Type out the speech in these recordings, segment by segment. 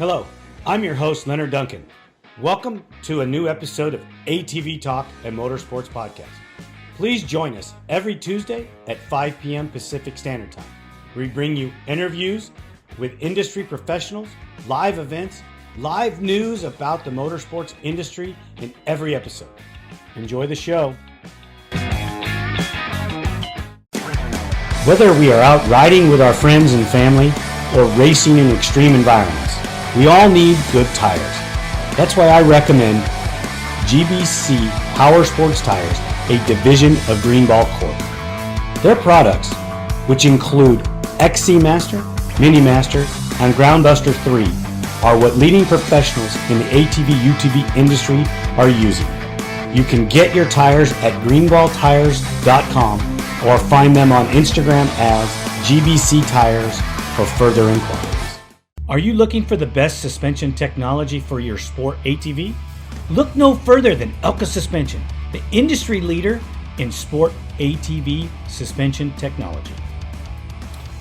Hello, I'm your host, Leonard Duncan. Welcome to a new episode of ATV-TALK and Motorsports Podcast. Please join us every Tuesday at 5 p.m. Pacific Standard Time. We bring you interviews with industry professionals, live events, live news about the motorsports industry in every episode. Enjoy the show. Whether we are out riding with our friends and family or racing in extreme environments, we all need good tires. That's why I recommend GBC Power Sports Tires, a division of Greenball Corp. Their products, which include XC Master, Mini Master, and Groundbuster 3, are what leading professionals in the ATV-UTV industry are using. You can get your tires at greenballtires.com or find them on Instagram as GBC Tires for further inquiries. Are you looking for the best suspension technology for your sport ATV? Look no further than Elka Suspension, the industry leader in sport ATV suspension technology.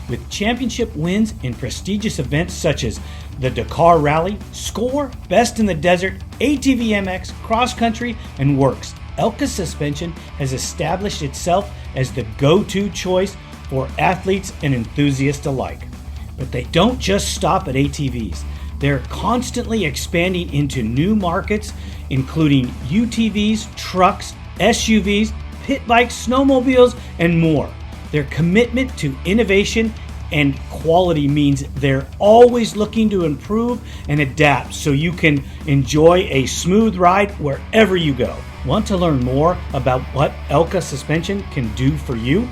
With championship wins in prestigious events such as the Dakar Rally, SCORE, Best in the Desert, ATV MX, Cross Country, and Works, Elka Suspension has established itself as the go-to choice for athletes and enthusiasts alike. But they don't just stop at ATVs. They're constantly expanding into new markets, including UTVs, trucks, SUVs, pit bikes, snowmobiles, and more. Their commitment to innovation and quality means they're always looking to improve and adapt so you can enjoy a smooth ride wherever you go. Want to learn more about what Elka Suspension can do for you?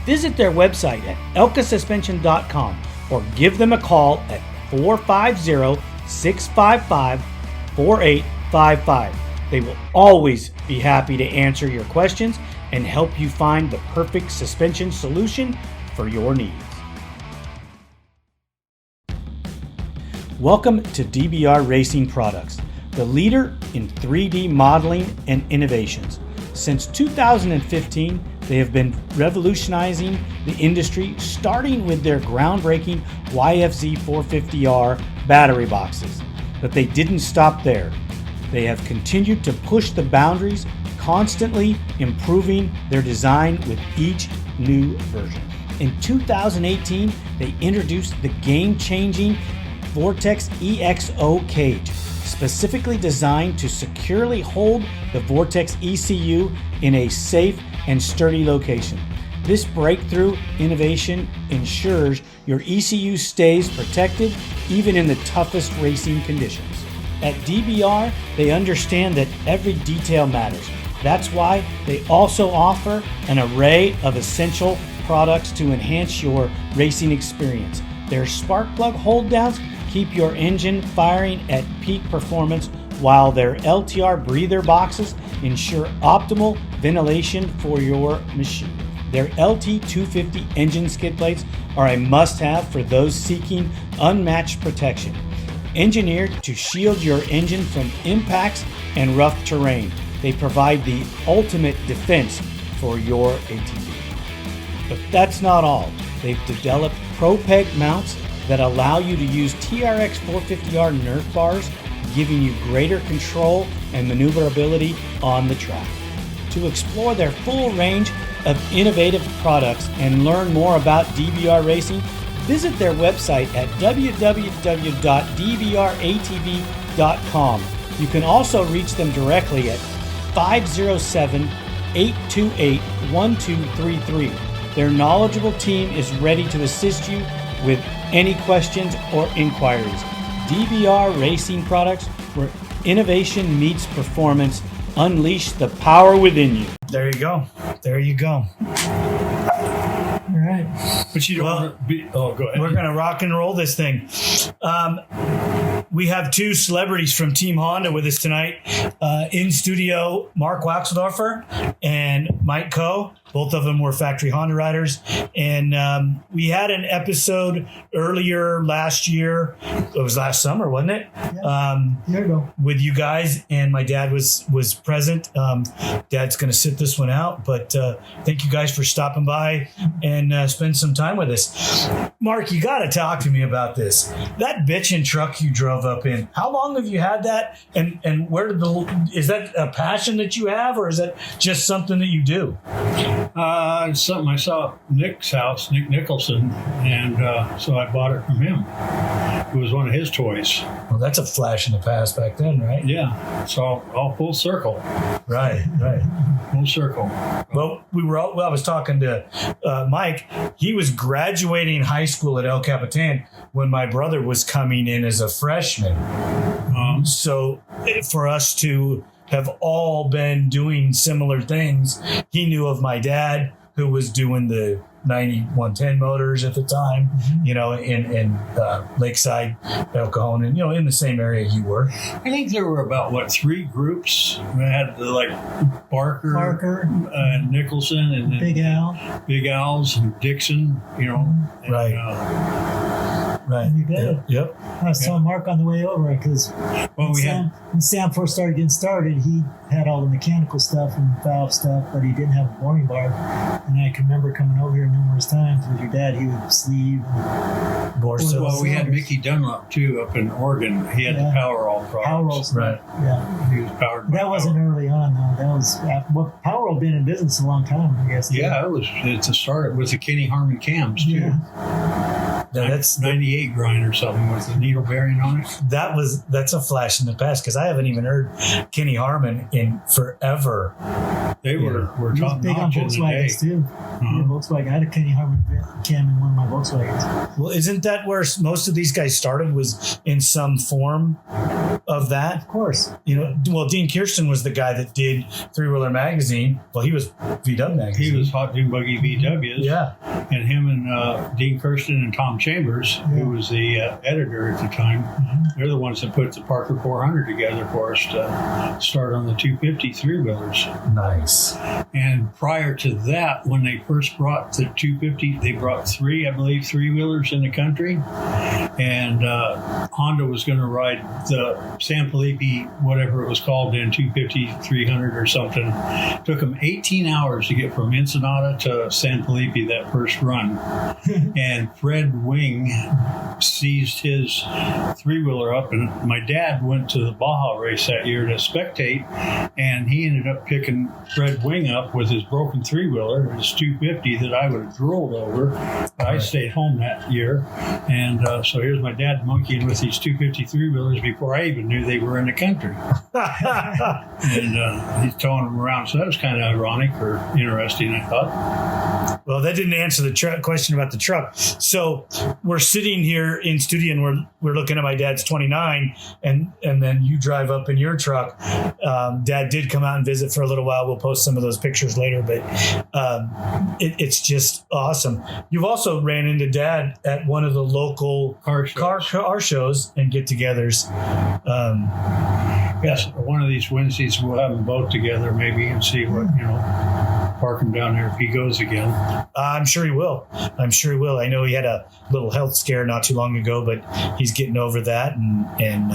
Visit their website at elkasuspension.com or give them a call at 450-655-4855. They will always be happy to answer your questions and help you find the perfect suspension solution for your needs. Welcome to DBR Racing Products, the leader in 3D modeling and innovations. Since 2015, they have been revolutionizing the industry, starting with their groundbreaking YFZ 450R battery boxes. But they didn't stop there. They have continued to push the boundaries, constantly improving their design with each new version. In 2018, they introduced the game-changing Vortex EXO cage, specifically designed to securely hold the Vortex ECU in a safe and sturdy location. This breakthrough innovation ensures your ECU stays protected even in the toughest racing conditions. At DBR, they understand that every detail matters. That's why they also offer an array of essential products to enhance your racing experience. Their spark plug hold downs keep your engine firing at peak performance, while their LTR breather boxes ensure optimal ventilation for your machine. Their LT250 engine skid plates are a must-have for those seeking unmatched protection. Engineered to shield your engine from impacts and rough terrain, they provide the ultimate defense for your ATV. But that's not all. They've developed propelled mounts that allow you to use TRX 450R Nerf bars, giving you greater control and maneuverability on the track. To explore their full range of innovative products and learn more about DBR Racing, visit their website at www.dbratv.com. You can also reach them directly at 507-828-1233. Their knowledgeable team is ready to assist you with any questions or inquiries. DBR Racing Products, where innovation meets performance. Unleash the power within you. There you go. There you go. All right. But you don't. Go ahead. We're going to rock and roll this thing. We have two celebrities from Team Honda with us tonight. In studio, Mark Weixeldorfer and Mike Coe. Both of them were factory Honda riders. And we had an episode earlier last year. It was last summer, wasn't it? Yeah. Year ago. With you guys, and my dad was present. Dad's going to sit this one out, but thank you guys for stopping by and spend some time with us. Mark, you got to talk to me about this. That bitchin' truck you drove up in, how long have you had that? And where did is that a passion that you have, or is that just something that you do? It's something I saw at Nick's house, Nick Nicholson, and so I bought it from him. It was one of his toys. Well, that's a flash in the past back then, right? Yeah. So all full circle. Right. Full circle. Well, I was talking to Mike. He was graduating high school at El Capitan when my brother was coming in as a freshman. So for us to have all been doing similar things, he knew of my dad, who was doing the 9110 motors at the time, in Lakeside, El Cajon, and, in the same area you were. I think there were about, 3 groups. We had Barker, Nicholson, and then Big Al's, and Dixon, Right. You did. Yep. I saw Mark on the way over because when Sam first started getting started, he had all the mechanical stuff and valve stuff, but he didn't have a boring bar. And I can remember coming over here numerous times with your dad. He would sleeve and bore. Well, we had Mickey Dunlop too up in Oregon. He had the Power Roll products. Power Roll stuff. Right. Yeah. He was powered. That wasn't early on though. That was Power Roll been in business a long time, I guess. Yeah, it's a start with the Kenny Harmon cams too. Yeah. That's 98 grind or something with the needle bearing on it. That's a flash in the past, because I haven't even heard Kenny Harmon in forever. They were top big on notch in the day. Volkswagens too. Yeah, Volkswagen. I had a Kenny Harmon cam in one of my Volkswagens. Well, isn't that where most of these guys started, was in some form of that? Of course. Dean Kirsten was the guy that did Three Wheeler Magazine. Well, he was VW Magazine. He was Hot Dune Buggy VWs. Yeah. And him and Dean Kirsten and Tom Chambers, who was the editor at the time, they're the ones that put the Parker 400 together for us to start on the 250 three-wheelers. Nice. And prior to that, when they first brought the 250, they brought 3 three-wheelers in the country. And Honda was going to ride the San Felipe, whatever it was called then, 250 300 or something. It took them 18 hours to get from Ensenada to San Felipe that first run. And Fred Wing seized his three-wheeler up, and my dad went to the Baja race that year to spectate, and he ended up picking Fred Wing up with his broken three-wheeler, his 250 that I would have drooled over. But I stayed home that year, and so here's my dad monkeying with these 250 three-wheelers before I even knew they were in the country. And he's towing them around, so that was kind of ironic or interesting, I thought. Well, that didn't answer the question about the truck. So we're sitting here in studio, and we're looking at my dad's 29, and then you drive up in your truck. Dad did come out and visit for a little while. We'll post some of those pictures later, but it's just awesome. You've also ran into Dad at one of the local car shows and get-togethers. Yes, one of these Wednesdays we'll have them both together maybe and see what, park him down there if he goes again. I'm sure he will. I know he had a little health scare not too long ago, but he's getting over that, and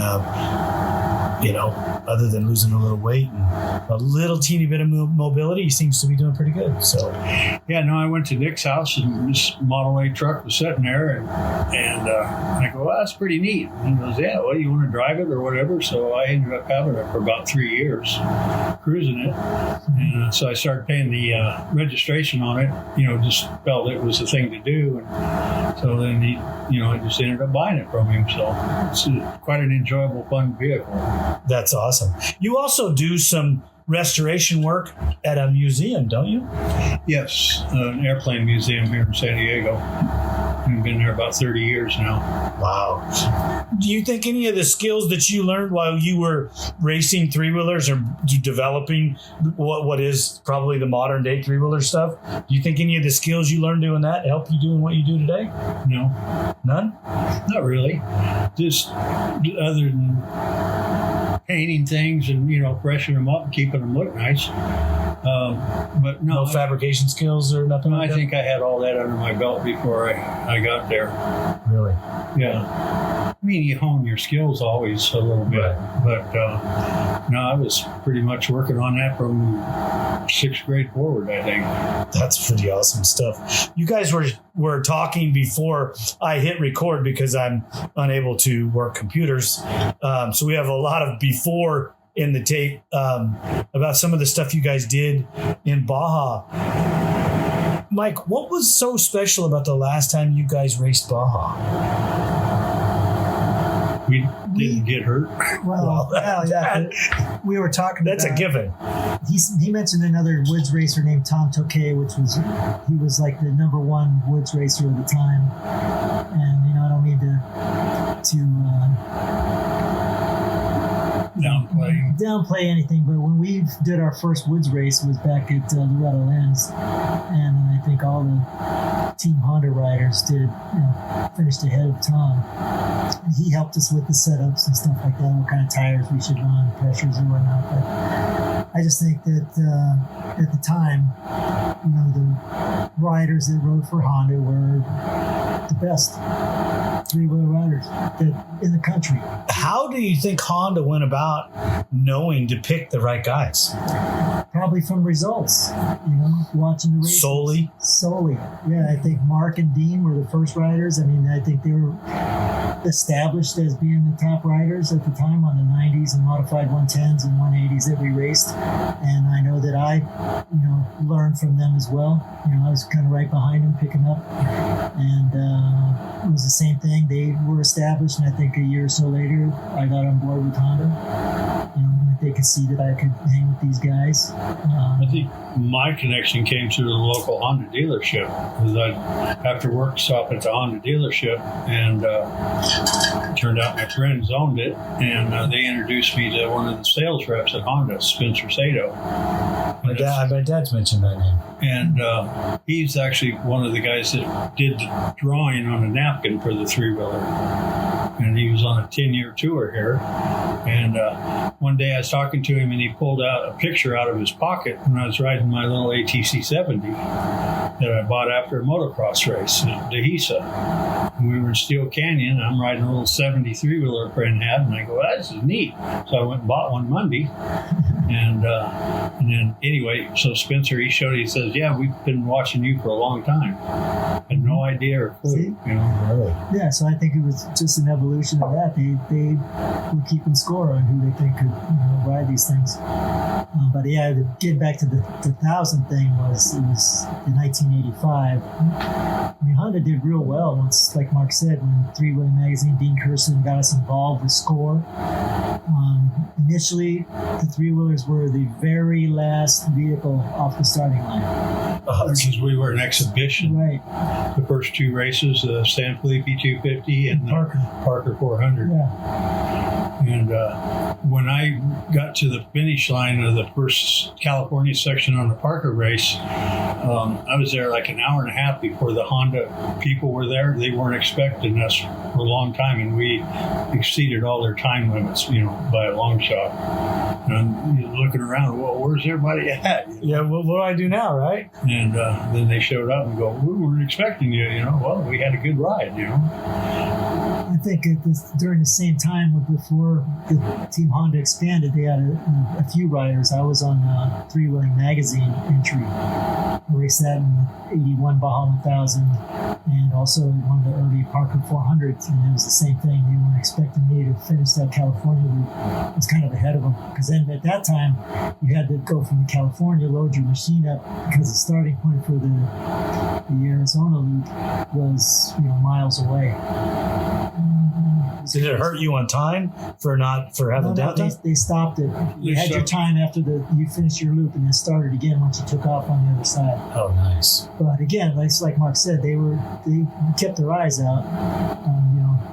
other than losing a little weight and a little teeny bit of mobility, he seems to be doing pretty good. So, I went to Nick's house, and this Model A truck was sitting there, and I go, well, that's pretty neat. And he goes, yeah, well, you want to drive it or whatever? So I ended up having it for about 3 years, cruising it. And so I started paying the registration on it, just felt it was the thing to do. And so then I just ended up buying it from him. So it's quite an enjoyable, fun vehicle. That's awesome. You also do some restoration work at a museum, don't you? Yes, an airplane museum here in San Diego. I've been there about 30 years now. Wow. Do you think any of the skills that you learned while you were racing three-wheelers or developing what is probably the modern day three-wheeler stuff, do you think any of the skills you learned doing that help you doing what you do today? No. None? Not really. Just other than painting things and freshening them up and keeping them look nice. But No fabrication skills or nothing like I that? think I had all that under my belt before I got there. Really? Yeah. I mean, you hone your skills always a little bit, Right. but no, I was pretty much working on that from 6th grade forward, I think. That's pretty awesome stuff. You guys were talking before I hit record because I'm unable to work computers. So we have a lot of before in the tape about some of the stuff you guys did in Baja. Mike, what was so special about the last time you guys raced Baja? We didn't get hurt. Well, we were talking. That's about, a given. He mentioned another woods racer named Tom Tokay, he was like the #1 woods racer at the time. And I don't mean to downplay anything, but when we did our first woods race, it was back at Loretta Lynn's, and I think all the Team Honda riders finished ahead of Tom. And he helped us with the setups and stuff like that, what kind of tires we should run, pressures and whatnot. But I just think that at the time, the riders that rode for Honda were the best three-wheel riders in the country. How do you think Honda went about knowing to pick the right guys? Probably from results, watching the races. Solely. Yeah, I think Mark and Dean were the first riders. I mean, I think they were established as being the top riders at the time on the 90s and modified 110s and 180s that we raced. And I know that I, learned from them as well. I was kind of right behind them, picking up. And it was the same thing. They were established, and I think a year or so later, I got on board with Honda. They could see that I could hang with these guys. I think my connection came through the local Honda dealership. Because I'd after work stop at the Honda dealership, and it turned out my friends owned it, and they introduced me to one of the sales reps at Honda, Spencer Sato. My dad's mentioned that name. And he's actually one of the guys that did the drawing on a napkin for the three-wheeler. And he was on a 10-year tour here. And one day I was talking to him, and he pulled out a picture out of his pocket when I was riding my little ATC 70 that I bought after a motocross race at Dehesa. And we were in Steel Canyon, and I'm riding a little 73-wheeler a friend had, and I go, well, this is neat. So I went and bought one Monday. And then anyway, so Spencer, he showed it, he says, yeah, we've been watching you for a long time. Had no idea or clue, Really? Yeah, so I think it was just an evolution of that. They were keeping score on who they think could ride these things. But yeah, getting back to the 1000 thing was in 1985. I mean, Honda did real well once, like Mark said, when Three Wheeling Magazine, Dean Kirsten got us involved with SCORE. Initially, the three-wheelers were the very last vehicle off the starting line. Because we were an exhibition. Right. The first two races, the San Felipe 250 and the Parker 400. Yeah. And when I got to the finish line of the first California section on the Parker race, I was there like an hour and a half before the Honda people were there. They weren't expecting us for a long time, and we exceeded all their time limits, by a long shot. And I'm looking around, well, where's everybody at? Yeah, what do I do now, right? And then they showed up and go, we weren't expecting you, Well, we had a good ride, I think during the same time, before the Team Honda expanded, they had a few riders. I was on Three Wheeling Magazine entry. I raced that in the 81 Baja 1000 and also one of the early Parker 400s. And it was the same thing. They weren't expecting me to finish that California loop. I was kind of ahead of them. Because then at that time, you had to go from California, load your machine up, because the starting point for the Arizona loop was miles away. Did it hurt you on time for having downtime? They stopped it. You had your time after you finished your loop, and then started again once you took off on the other side. Oh, nice. But again, like Mark said, they kept their eyes out on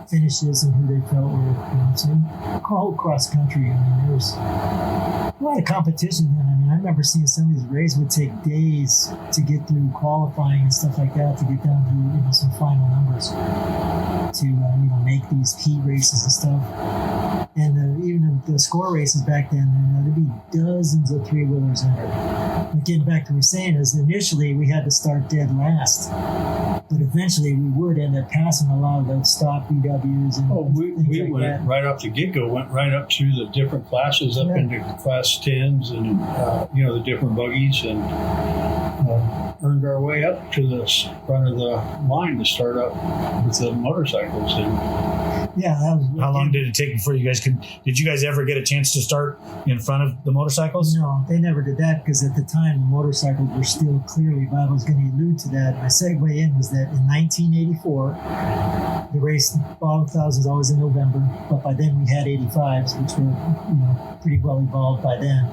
finishes and who they felt were all cross country. I mean, there was a lot of competition then. I mean, I remember seeing some of these races would take days to get through qualifying and stuff like that to get down to some final numbers to make these heat races and stuff. And even the score races back then, there'd be dozens of three-wheelers entered. But getting back to what we were saying is initially we had to start dead last. But eventually we would end up passing a lot of those stock VWs and we like went that. right off the get-go, went right up through the different classes, up into class 10s and, the different buggies, and earned our way up to the front of the line to start up with the motorcycles. And that was how long did it take before you guys did you guys ever get a chance to start in front of the motorcycles? No, they never did that because at the time the motorcycles were still clearly, but I was going to allude to that. My segue in was that in 1984, the race Ball 1000 is always in November, but by then we had 85s, which were pretty well evolved by then.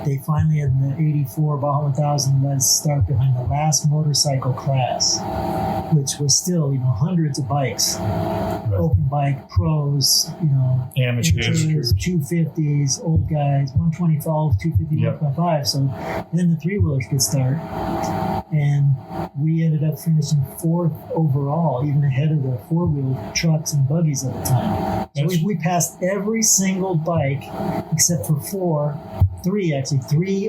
They finally in the 84 Ball 1000 let us start behind the last motorcycle class, which was still hundreds of bikes, open bike, pros, amateurs, 250s, old guys, 125, 250, 125. So then the three-wheelers could start. And we ended up finishing 4th overall, even ahead of the four-wheel trucks and buggies at the time. So we passed every single bike except for three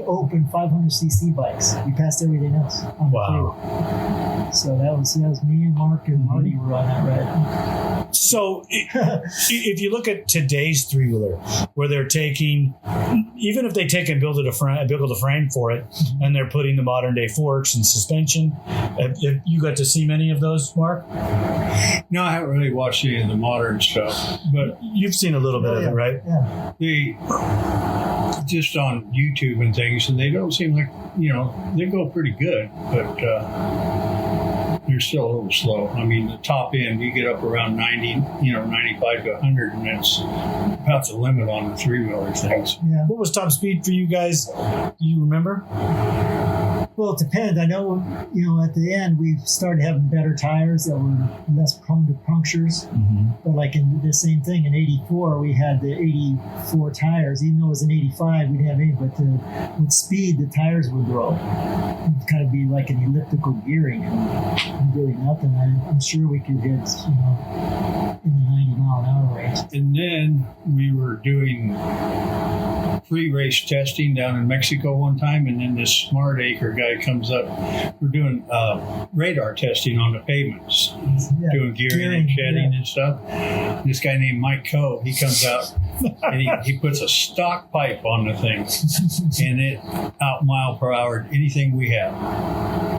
open 500cc bikes. We passed everything else on the freeway. So that was me and Mark and Marty were on that ride. So if you look at today's three-wheeler, where they're taking, even if they take and build a frame for it, and they're putting the modern day forks and suspension, have you got to see many of those, Mark? No, I haven't really watched any of the modern stuff, but you've seen a little bit of it, right? Yeah. They just on YouTube and things, and they don't seem like, they go pretty good, but they're still a little slow. I mean, the top end, you get up around 90, 95 to 100, and that's about the limit on the three-wheeler things. Yeah. What was top speed for you guys? Do you remember? Well, it depends. I know, at the end, we started having better tires that were less prone to punctures. Mm-hmm. But like in the same thing, in 84, we had the 84 tires. Even though it was in 85, we didn't have any, but with speed, the tires would grow. It'd kind of be like an elliptical gearing and really nothing. I'm sure we could hit, in the 90-mile-an-hour range. And then we were doing pre-race testing down in Mexico one time, and then this Smart Acre guy comes up. We're doing radar testing on the pavements, doing gearing and shedding and stuff. This guy named Mike Coe, he comes out and he puts a stock pipe on the thing, and it out mile per hour anything we have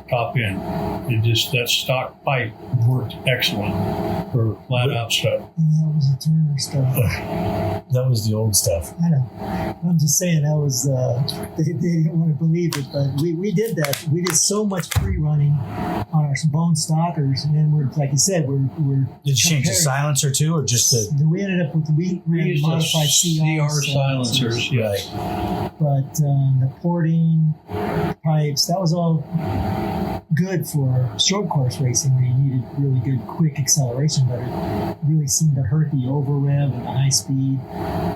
top end. That stock pipe worked excellent for flat out stuff. And that was the Turner stuff. That was the old stuff. I know. I'm just saying that was, they didn't want to believe it, but we did that. We did so much pre-running on our bone stockers, and then like you said, we're Did you change the silencer too, or just the? We ended up with we used modified CR silencers, yes. But the porting pipes, that was all good for short course racing where you needed really good quick acceleration, but it really seemed to hurt the over rev and the high speed.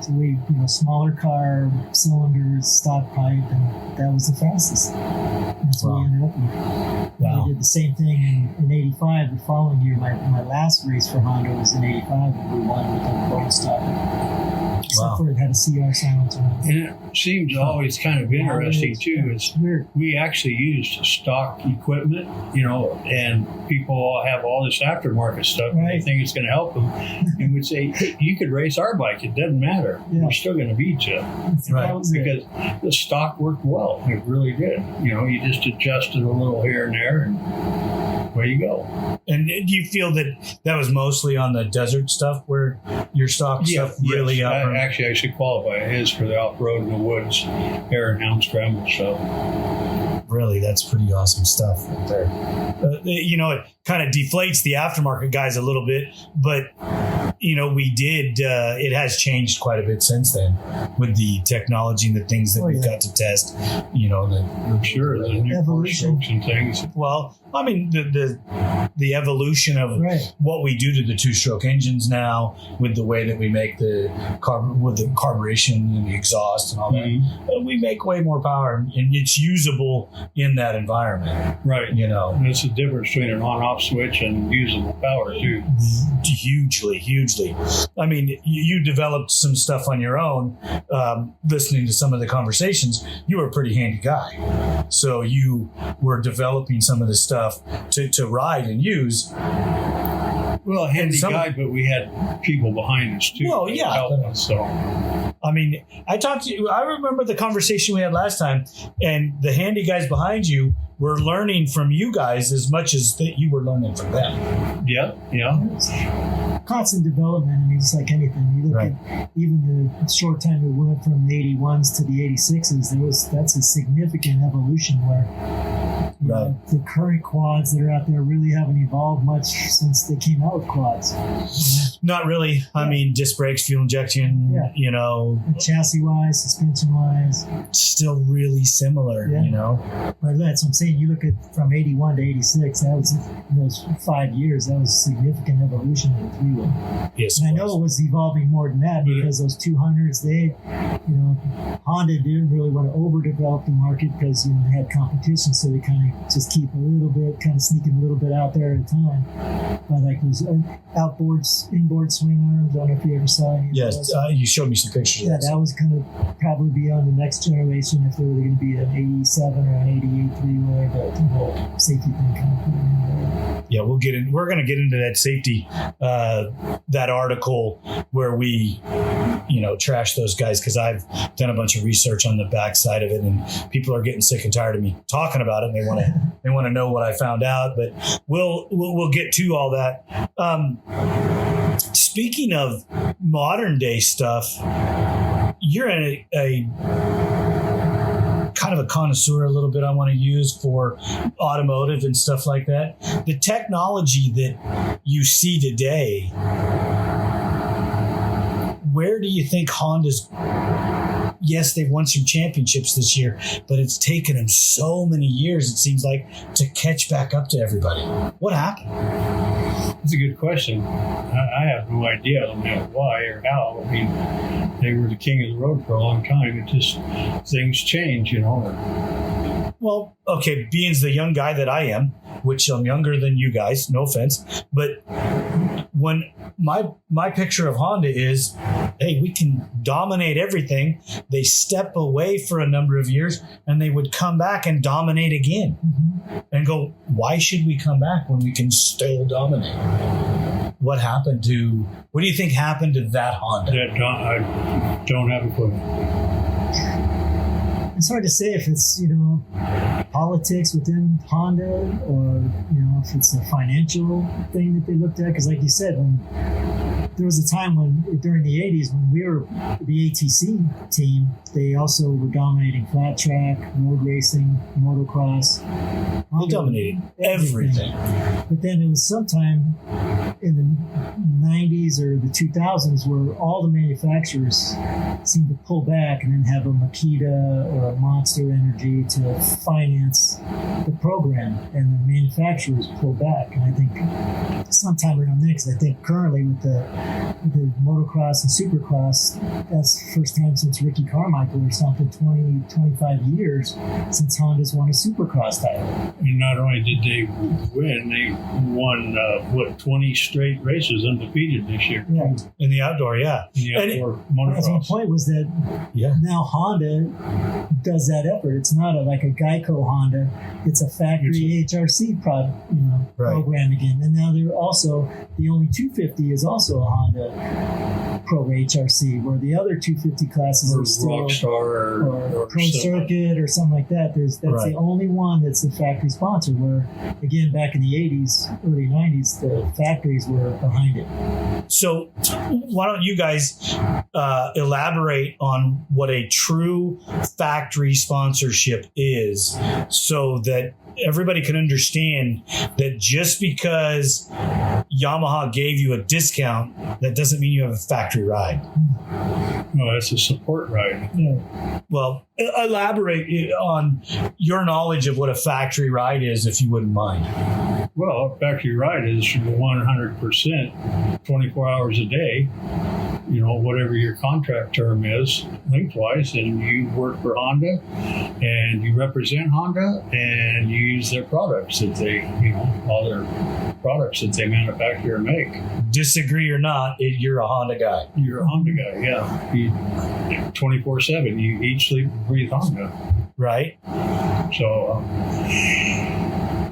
So we, smaller car, cylinders, stock pipe, and that was the fastest. That's what we ended up with. Wow. We did the same thing in 85. The following year, my last race for Honda was in 85, and we won with a bone stock. Except for it had a CR silencer. And it seems always kind of interesting too. Is we actually used stock equipment, and people all have all this aftermarket stuff, and they think it's going to help them. And we'd say, hey, you could race our bike; it doesn't matter. We're still going to beat you, because the stock worked well. It really did. You just adjusted a little here and there, and away you go. And do you feel that was mostly on the desert stuff where your stock stuff really actually, I should qualify. It is for the off-road in the woods, hare and hound scramble stuff. Really, that's pretty awesome stuff right there. It kind of deflates the aftermarket guys a little bit, but it has changed quite a bit since then with the technology and the things that we've got to test. I'm sure the new car strokes and things. Well, I mean, the evolution of what we do to the two-stroke engines now, with the way that we make the carburation and the exhaust and all that, we make way more power, and it's usable in that environment. Right. You know, and it's the difference between an on-off switch and usable power too. Hugely. I mean, you developed some stuff on your own. Listening to some of the conversations, you were a pretty handy guy, so you were developing some of the stuff to ride and use. Well, handy guy, but we had people behind us too. Well, yeah. Us, so. I mean, I remember the conversation we had last time, and the handy guys behind you were learning from you guys as much as that you were learning from them. Yeah. Constant development. I mean, it's like anything. You look at even the short time we went from the 81s to the 86s, that's a significant evolution where you know, the current quads that are out there really haven't evolved much since they came out with quads. Not really. I mean, disc brakes, fuel injection, you know. Chassis-wise, suspension-wise. Still really similar, you know. But that's what I'm saying. You look at from 81 to 86, that was, in those 5 years, that was a significant evolution of the three-wheel. Yes, and I know it was evolving more than that because those 200s, Honda didn't really want to overdevelop the market because, they had competition, so they kind of just keep a little bit, kind of sneaking a little bit out there at a time. But like those inboard swing arms, I don't know if you ever saw any of those. Yes, you showed me some pictures of that was going to probably be on the next generation if there were going to be an 87 or an 88 three-wheeler, but the whole safety thing kind of put it in there. Yeah, we're going to get into that safety, that article where we, trash those guys, because I've done a bunch of research on the backside of it, and people are getting sick and tired of me talking about it. And they want to know what I found out, but we'll get to all that. Speaking of modern day stuff, you're a kind of a connoisseur a little bit, I want to use for automotive and stuff like that. The technology that you see today, where do you think Honda's, yes, they've won some championships this year, but it's taken them so many years, it seems like, to catch back up to everybody. What happened? That's a good question. I have no idea. I don't know why or how. I mean, they were the king of the road for a long time. It just, things change, Well, okay, being the young guy that I am, which I'm younger than you guys, no offense, but when my picture of Honda is, hey, we can dominate everything. They step away for a number of years, and they would come back and dominate again, and go, why should we come back when we can still dominate? What do you think happened to that Honda? I don't have a clue. It's hard to say if it's, politics within Honda or, if it's a financial thing that they looked at. Because like you said, there was a time during the 80s when we were the ATC team, they also were dominating flat track, road racing, motocross. They dominated everything. But then it was sometime in the 90s or the 2000s where all the manufacturers seemed to pull back and then have a Makita or a Monster Energy to finance the program, and the manufacturers pulled back. And I think sometime around next, I think currently with the motocross and supercross, that's the first time since Ricky Carmichael or something, 25 years since Honda's won a supercross title. And not only did they win, they won 20 straight races undefeated this year. Yeah. In the outdoor, yeah. In the outdoor motocross. That's my point, was that now Honda does that effort. It's not like a Geico Honda. It's a factory HRC product, program again. And now they're also, the only 250 is also a Honda Pro HRC, where the other 250 classes are still Rockstar or Pro Circuit or something like that. That's the only one that's a factory sponsor, where again, back in the 80s, early 90s, the factories were behind it. So why don't you guys elaborate on what a true factory sponsorship is, so that everybody can understand that just because Yamaha gave you a discount, that doesn't mean you have a factory ride. No, that's a support ride. Yeah. Well, elaborate on your knowledge of what a factory ride is, if you wouldn't mind. Well, a factory ride is 100%, 24 hours a day. You know, whatever your contract term is, lengthwise, and you work for Honda, and you represent Honda, and you use their products that they, you know, all their products that they manufacture and make. Disagree or not, you're a Honda guy. You're a Honda guy, yeah. You 24/7, you eat, sleep, and breathe Honda. Right. So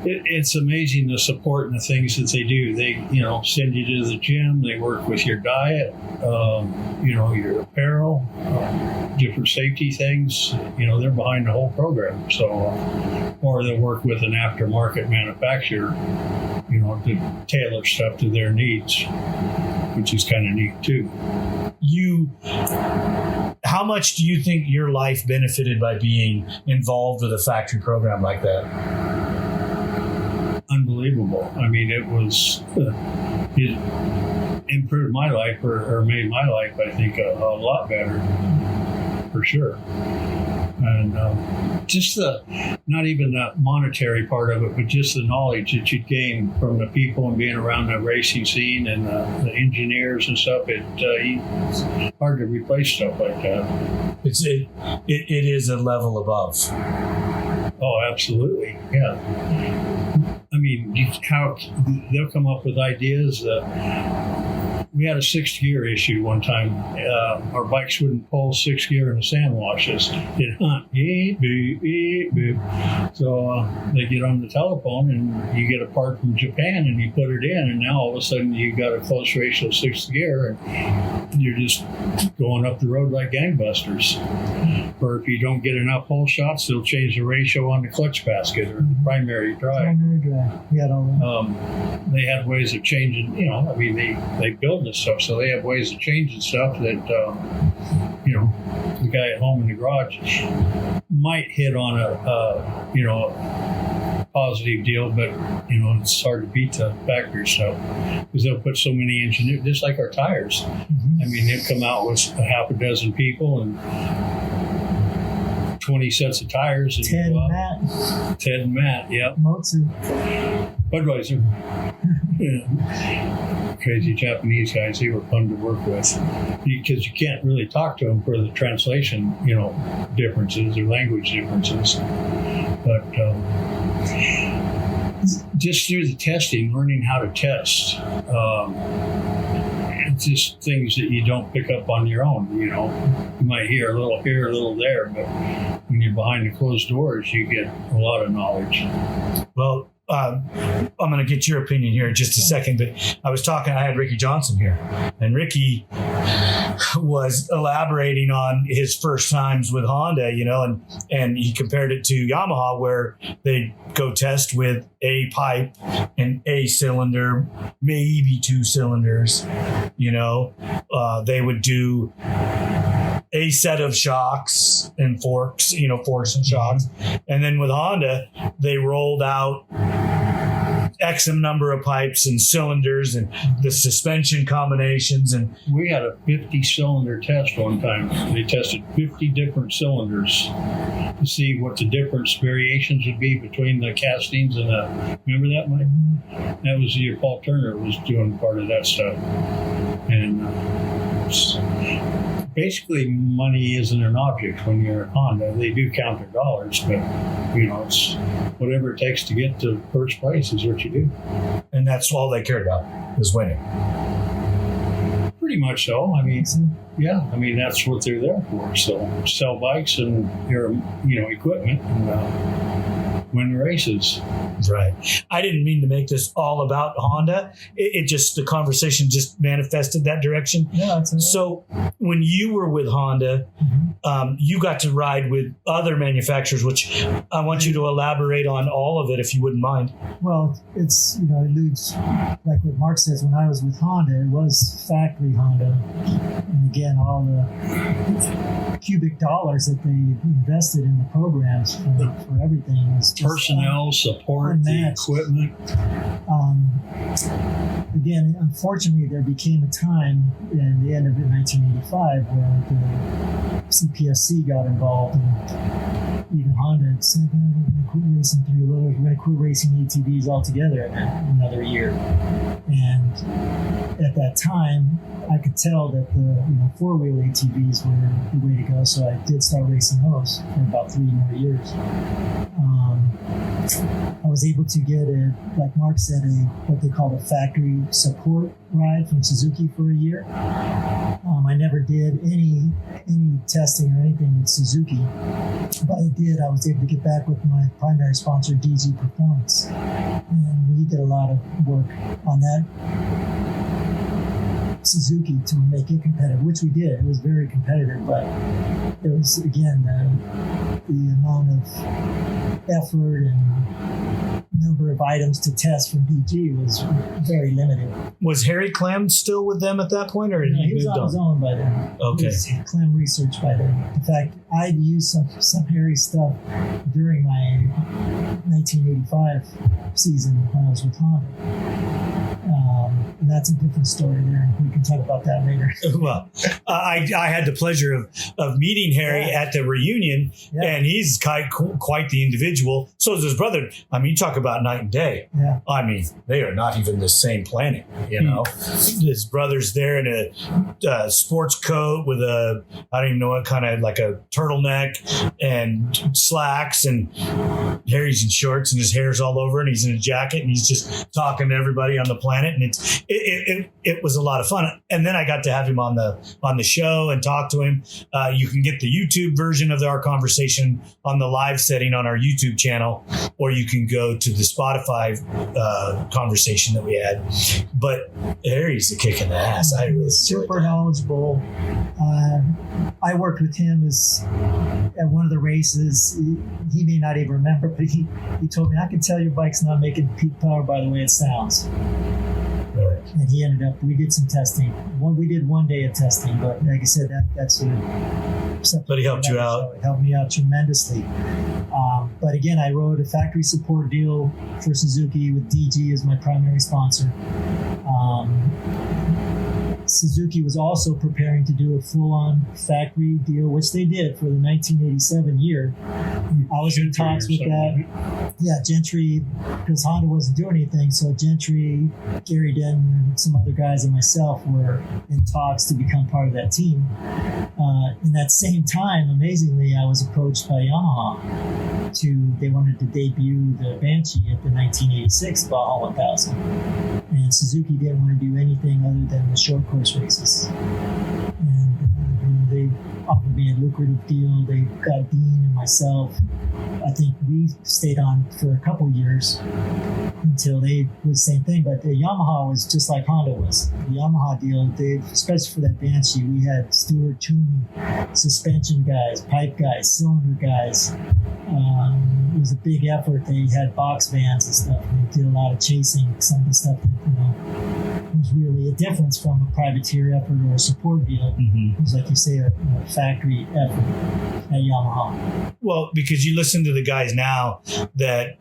it's amazing the support and the things that they do. They, you know, send you to the gym. They work with your diet, you know, your apparel, different safety things. You know, they're behind the whole program. So, or they work with an aftermarket manufacturer, you know, to tailor stuff to their needs, which is kind of neat too. How much do you think your life benefited by being involved with a factory program like that? Unbelievable. I mean, it improved my life or made my life, I think, a lot better, for sure. And just not even the monetary part of it, but just the knowledge that you gain from the people and being around the racing scene and the engineers and stuff. It's hard to replace stuff like that. It is a level above. Oh, absolutely. Yeah. I mean, how they'll come up with ideas. We had a sixth gear issue one time. Our bikes wouldn't pull sixth gear in the sand washes. It hunt. Beep, beep, beep, beep. So they get on the telephone and you get a part from Japan and you put it in, and now all of a sudden you got a close ratio sixth gear and you're just going up the road like gangbusters. Or if you don't get enough hole shots, they'll change the ratio on the clutch basket or the primary drive. We had all that. They had ways of changing, you know, I mean, they build this stuff, so they have ways of changing stuff that, you know, the guy at home in the garage might hit on a you know, positive deal, but, you know, it's hard to beat the factory stuff because they'll put so many engineers, just like our tires. I mean, they'll come out with a half a dozen people and 20 sets of tires. And Ted and Matt. Ted and Matt, yeah. Motsu. Budweiser. Yeah. Crazy Japanese guys, they were fun to work with because you can't really talk to them for the translation, you know, differences or language differences. But just through the testing, learning how to test, it's just things that you don't pick up on your own. You know, you might hear a little here, a little there, but when you're behind the closed doors, you get a lot of knowledge. Well, I'm going to get your opinion here in just a second, but I had Ricky Johnson here, and Ricky was elaborating on his first times with Honda, you know, and he compared it to Yamaha, where they go test with a pipe and a cylinder, maybe two cylinders, you know. They would do a set of shocks and forks, you know, forks and shocks. And then with Honda, they rolled out X number of pipes and cylinders and the suspension combinations. And we had a 50-cylinder test one time. They tested 50 different cylinders to see what the different variations would be between the castings and the. Remember that, Mike? That was the year Paul Turner was doing part of that stuff. And basically, money isn't an object when you're at Honda. They do count their dollars, but, you know, it's whatever it takes to get to first place is what you do. And that's all they cared about, was winning. Pretty much so. I mean, yeah. I mean, that's what they're there for. So sell bikes and your, you know, equipment and win races. Right. I didn't mean to make this all about Honda. It just, the conversation just manifested that direction. Yeah, that's right. So when you were with Honda, you got to ride with other manufacturers, which I want you to elaborate on all of it, if you wouldn't mind. Well, it's, you know, it alludes, like what Mark says, when I was with Honda, it was factory Honda. And again, all the cubic dollars that they invested in the programs for everything was personnel, support, unmatched. the equipment. Again, unfortunately, there became a time in the end of 1985 where the CPSC got involved, and even Honda said, we're going to quit racing three-wheelers, we're going to quit racing ATVs altogether in another year. And at that time, I could tell that the four-wheel ATVs were the way to go, so I did start racing those for about 3 more years. I was able to get like Mark said, what they call a factory support ride from Suzuki for a year. I never did any testing or anything with Suzuki, but I was able to get back with my primary sponsor, DG Performance, and we did a lot of work on that Suzuki to make it competitive, which we did. It was very competitive, but it was, again, the amount of effort and number of items to test from DG was very limited. Was Harry Clem still with them at that point, or he was on his own by then? Okay. He was Clem Research by then. In fact, I'd used some Harry stuff during my 1985 season when I was with Honda. And that's a different story there. We can talk about that later. Well, I had the pleasure of meeting Harry at the reunion, and he's quite the individual. So is his brother. I mean, you talk about night and day. Yeah. I mean, they are not even the same planet, His brother's there in a sports coat with I don't even know what kind of, like a turtleneck and slacks, and Harry's in shorts and his hair's all over and he's in a jacket and he's just talking to everybody on the planet, and it was a lot of fun. And then I got to have him on the show and talk to him. You can get the YouTube version of our conversation on the live setting on our YouTube channel, or you can go to the Spotify conversation that we had. But Harry's a kick in the ass. I really super knowledgeable. I worked with him at one of the races. He may not even remember, but he told me, I can tell your bike's not making peak power by the way it sounds. Right. And he ended up, we did some testing. We did 1 day of testing, but like I said, that's sort of... But he helped you out. It helped me out tremendously. But again, I wrote a factory support deal for Suzuki with DG as my primary sponsor. Suzuki was also preparing to do a full-on factory deal, which they did for the 1987 year. I was in talks with that. Yeah, Gentry, because Honda wasn't doing anything, so Gentry, Gary Denton, and some other guys and myself were in talks to become part of that team. In that same time, amazingly, I was approached by Yamaha. They wanted to debut the Banshee at the 1986 Baja 1000. And Suzuki didn't want to do anything other than the short course races. And they offered me a lucrative deal. They got Dean and myself. I think we stayed on for a couple years until they did the same thing. But the Yamaha was just like Honda was. The Yamaha deal, especially for that Banshee, we had Stuart tuning, suspension guys, pipe guys, cylinder guys. It was a big effort. They had box vans and stuff. And they did a lot of chasing. Some of the stuff that was really a difference from a privateer effort or a support deal. Mm-hmm. It was, like you say, a factory effort at Yamaha. Well, because you listen to the guys now, that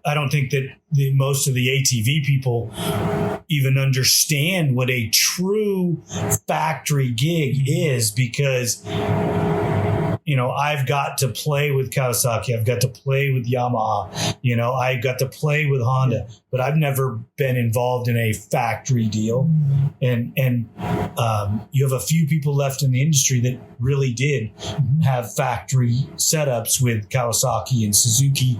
I don't think that most of the ATV people even understand what a true factory gig is, because I've got to play with Kawasaki. I've got to play with Yamaha. I've got to play with Honda, but I've never been involved in a factory deal. And you have a few people left in the industry that really did have factory setups with Kawasaki and Suzuki.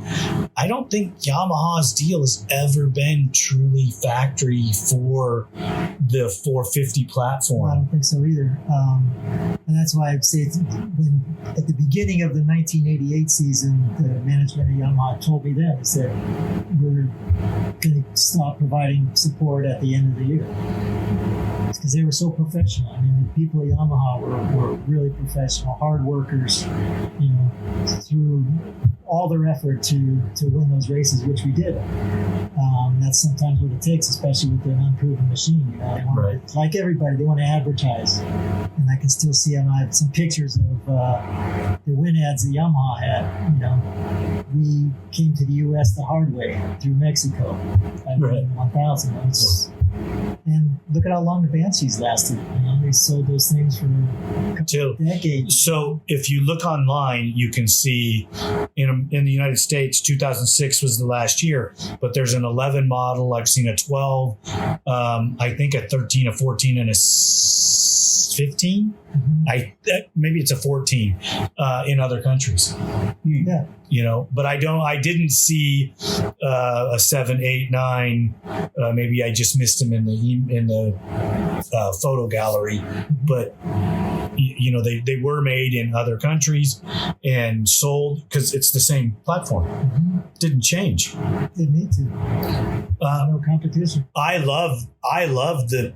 I don't think Yamaha's deal has ever been truly factory for the 450 platform. I don't think so either. And that's why I'd say at the beginning of the 1988 season, the management of Yamaha told me that. They said, we're going to stop providing support at the end of the year. Because they were so professional. I mean, the people at Yamaha were really professional, hard workers, through all their effort to win those races, which we did. That's sometimes what it takes, especially with an unproven machine. Right. Like everybody, they want to advertise. And I can still see I have some pictures of the win ads that Yamaha had. we came to the U.S. the hard way through Mexico. Right. 1000. And look at how long the Banshees lasted. They sold those things for a couple of decades. So if you look online, you can see in the United States, 2006 was the last year, but there's an 11 model. I've seen a 12, I think a 13, a 14, and a 15. Maybe it's a 14 in other countries. Yeah. But I didn't see a 7, 8, 9. Maybe I just missed them in the photo gallery, but they were made in other countries and sold because it's the same platform. Didn't change. Didn't need to. No competition. I love the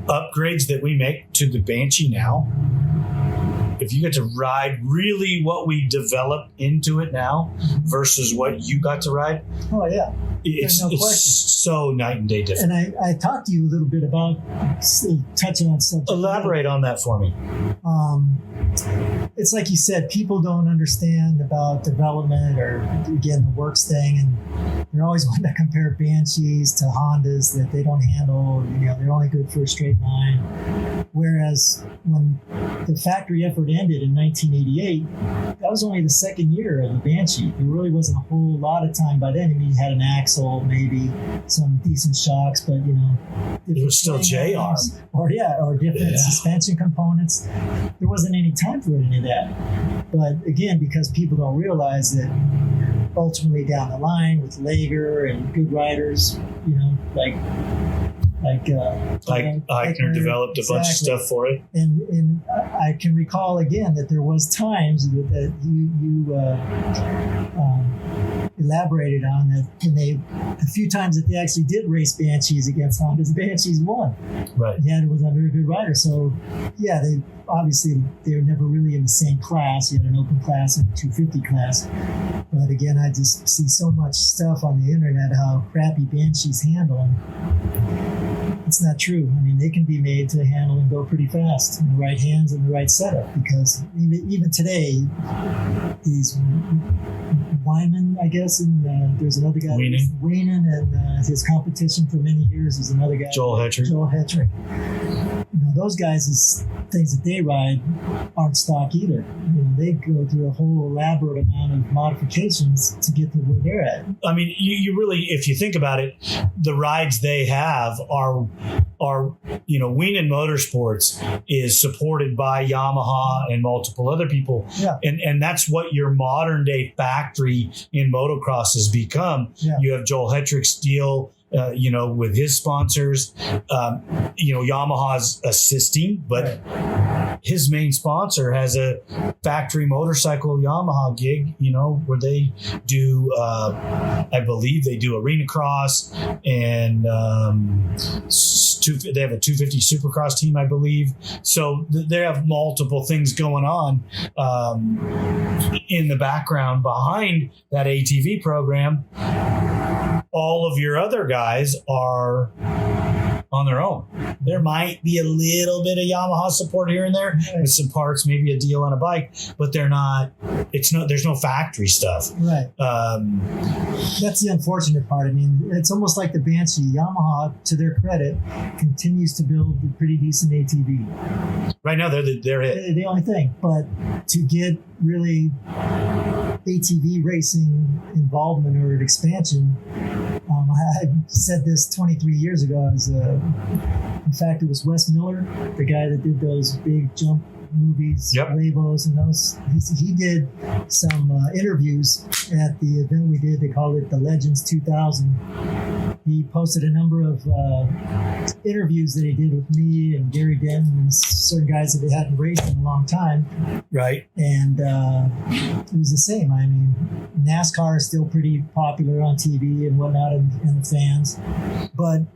upgrades that we make to the Banshee now. If you get to ride really what we developed into it now versus what you got to ride, oh yeah, it's so night and day different. And I talked to you a little bit about touching on something. Elaborate on that for me. It's like you said, people don't understand about development or, again, the works thing, and they're always wanting to compare Banshees to Hondas that they don't handle. They're only good for a straight line. Whereas when the factory effort ended in 1988, that was only the second year of the Banshee. There really wasn't a whole lot of time by then. I mean, you had an axle, maybe some decent shocks, but it was still J-arm. Or different suspension components. There wasn't any time for any of that. But again, because people don't realize that ultimately down the line with Lager and good riders, like Eichner developed a bunch of stuff for it. And I can recall again that there was times that you elaborated on that a few times that they actually did race Banshees against Hondas, Banshees won. Right. Yeah, it was a very good rider. So yeah, they were never really in the same class. You had an open class and a 250 class. But again, I just see so much stuff on the internet how crappy Banshees handle. It's not true. I mean, they can be made to handle and go pretty fast in the right hands and the right setup, because even today, these Wyman, I guess, and there's another guy, Waynan, and his competition for many years is another guy, Joel Hetrick. Those guys' things that they ride aren't stock either. They go through a whole elaborate amount of modifications to get to where they're at. I mean, you really, if you think about it, the rides they have are Weenan Motorsports is supported by Yamaha and multiple other people. Yeah. And that's what your modern day factory in motocross has become. Yeah. You have Joel Hetrick's deal, with his sponsors. Yamaha's assisting, but his main sponsor has a factory motorcycle Yamaha gig, where they do, I believe they do arena cross and they have a 250 Supercross team, I believe. So they have multiple things going on in the background behind that ATV program. All of your other guys are on their own. There might be a little bit of Yamaha support here and there with some parts, maybe a deal on a bike, but there's no factory stuff. Right. That's the unfortunate part. I mean, it's almost like the Banshee. Yamaha, to their credit, continues to build a pretty decent ATV. Right now, they're the only thing. But to get really ATV racing involvement or an expansion, I said this 23 years ago. In fact, it was Wes Miller, the guy that did those big jump movies, Labos and those. He did some interviews at the event we did. They called it the Legends 2000. He posted a number of interviews that he did with me and Gary Denton and certain guys that he hadn't raced in a long time. Right. And it was the same. I mean, NASCAR is still pretty popular on TV and whatnot, and the fans. But